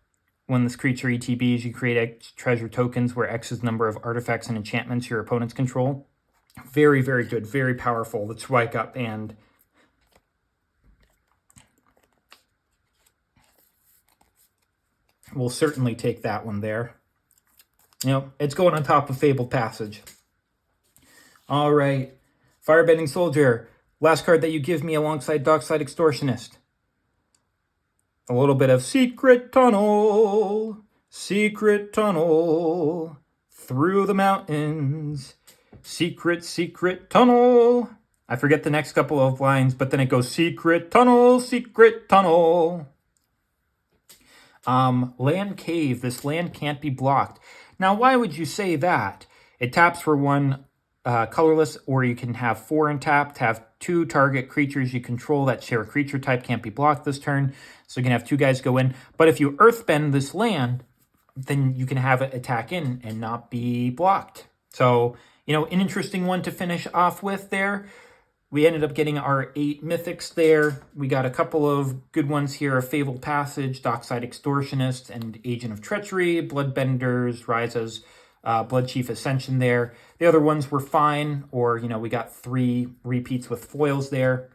When this creature ETBs, you create X treasure tokens where X is the number of artifacts and enchantments your opponents control. Very, very good. Very powerful. Let's wake up and we'll certainly take that one there. You know, it's going on top of Fabled Passage. All right. Firebending Soldier. Last card that you give me alongside Dockside Extortionist. A little bit of Secret Tunnel. Secret Tunnel. Through the mountains. Secret, secret tunnel. I forget the next couple of lines, but then it goes Secret Tunnel, Secret Tunnel. Land Cave. This land can't be blocked. Now, why would you say that? It taps for 1 colorless, or you can have 4 untapped, have 2 target creatures you control that share a creature type can't be blocked this turn. So you can have 2 guys go in. But if you earthbend this land, then you can have it attack in and not be blocked. So, you know, an interesting one to finish off with there. We ended up getting our 8 mythics there. We got a couple of good ones here, Fabled Passage, Dockside Extortionist, and Agent of Treachery, Bloodbenders, Ryza's Blood Chief Ascension there. The other ones were fine, or, you know, we got 3 repeats with foils there.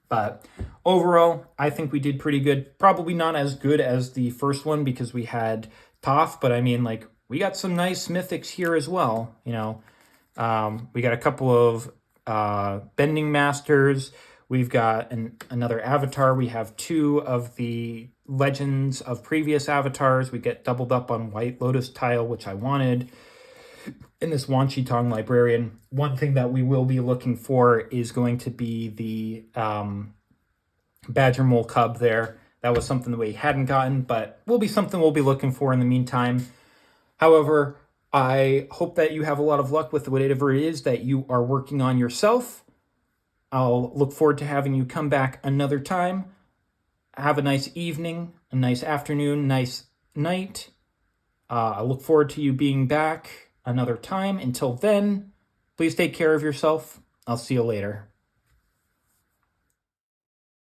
But overall, I think we did pretty good. Probably not as good as the first one because we had Toph, but I mean, like, we got some nice mythics here as well, you know. We got a couple of Bending Masters. We've got another avatar. We have 2 of the legends of previous avatars. We get doubled up on White Lotus tile, which I wanted. In this Wan Shi Tong Librarian, one thing that we will be looking for is going to be the Badger Mole Cub there. That was something that we hadn't gotten, but will be something we'll be looking for in the meantime. However, I hope that you have a lot of luck with whatever it is that you are working on yourself. I'll look forward to having you come back another time. Have a nice evening, a nice afternoon, nice night. I look forward to you being back another time. Until then, please take care of yourself. I'll see you later.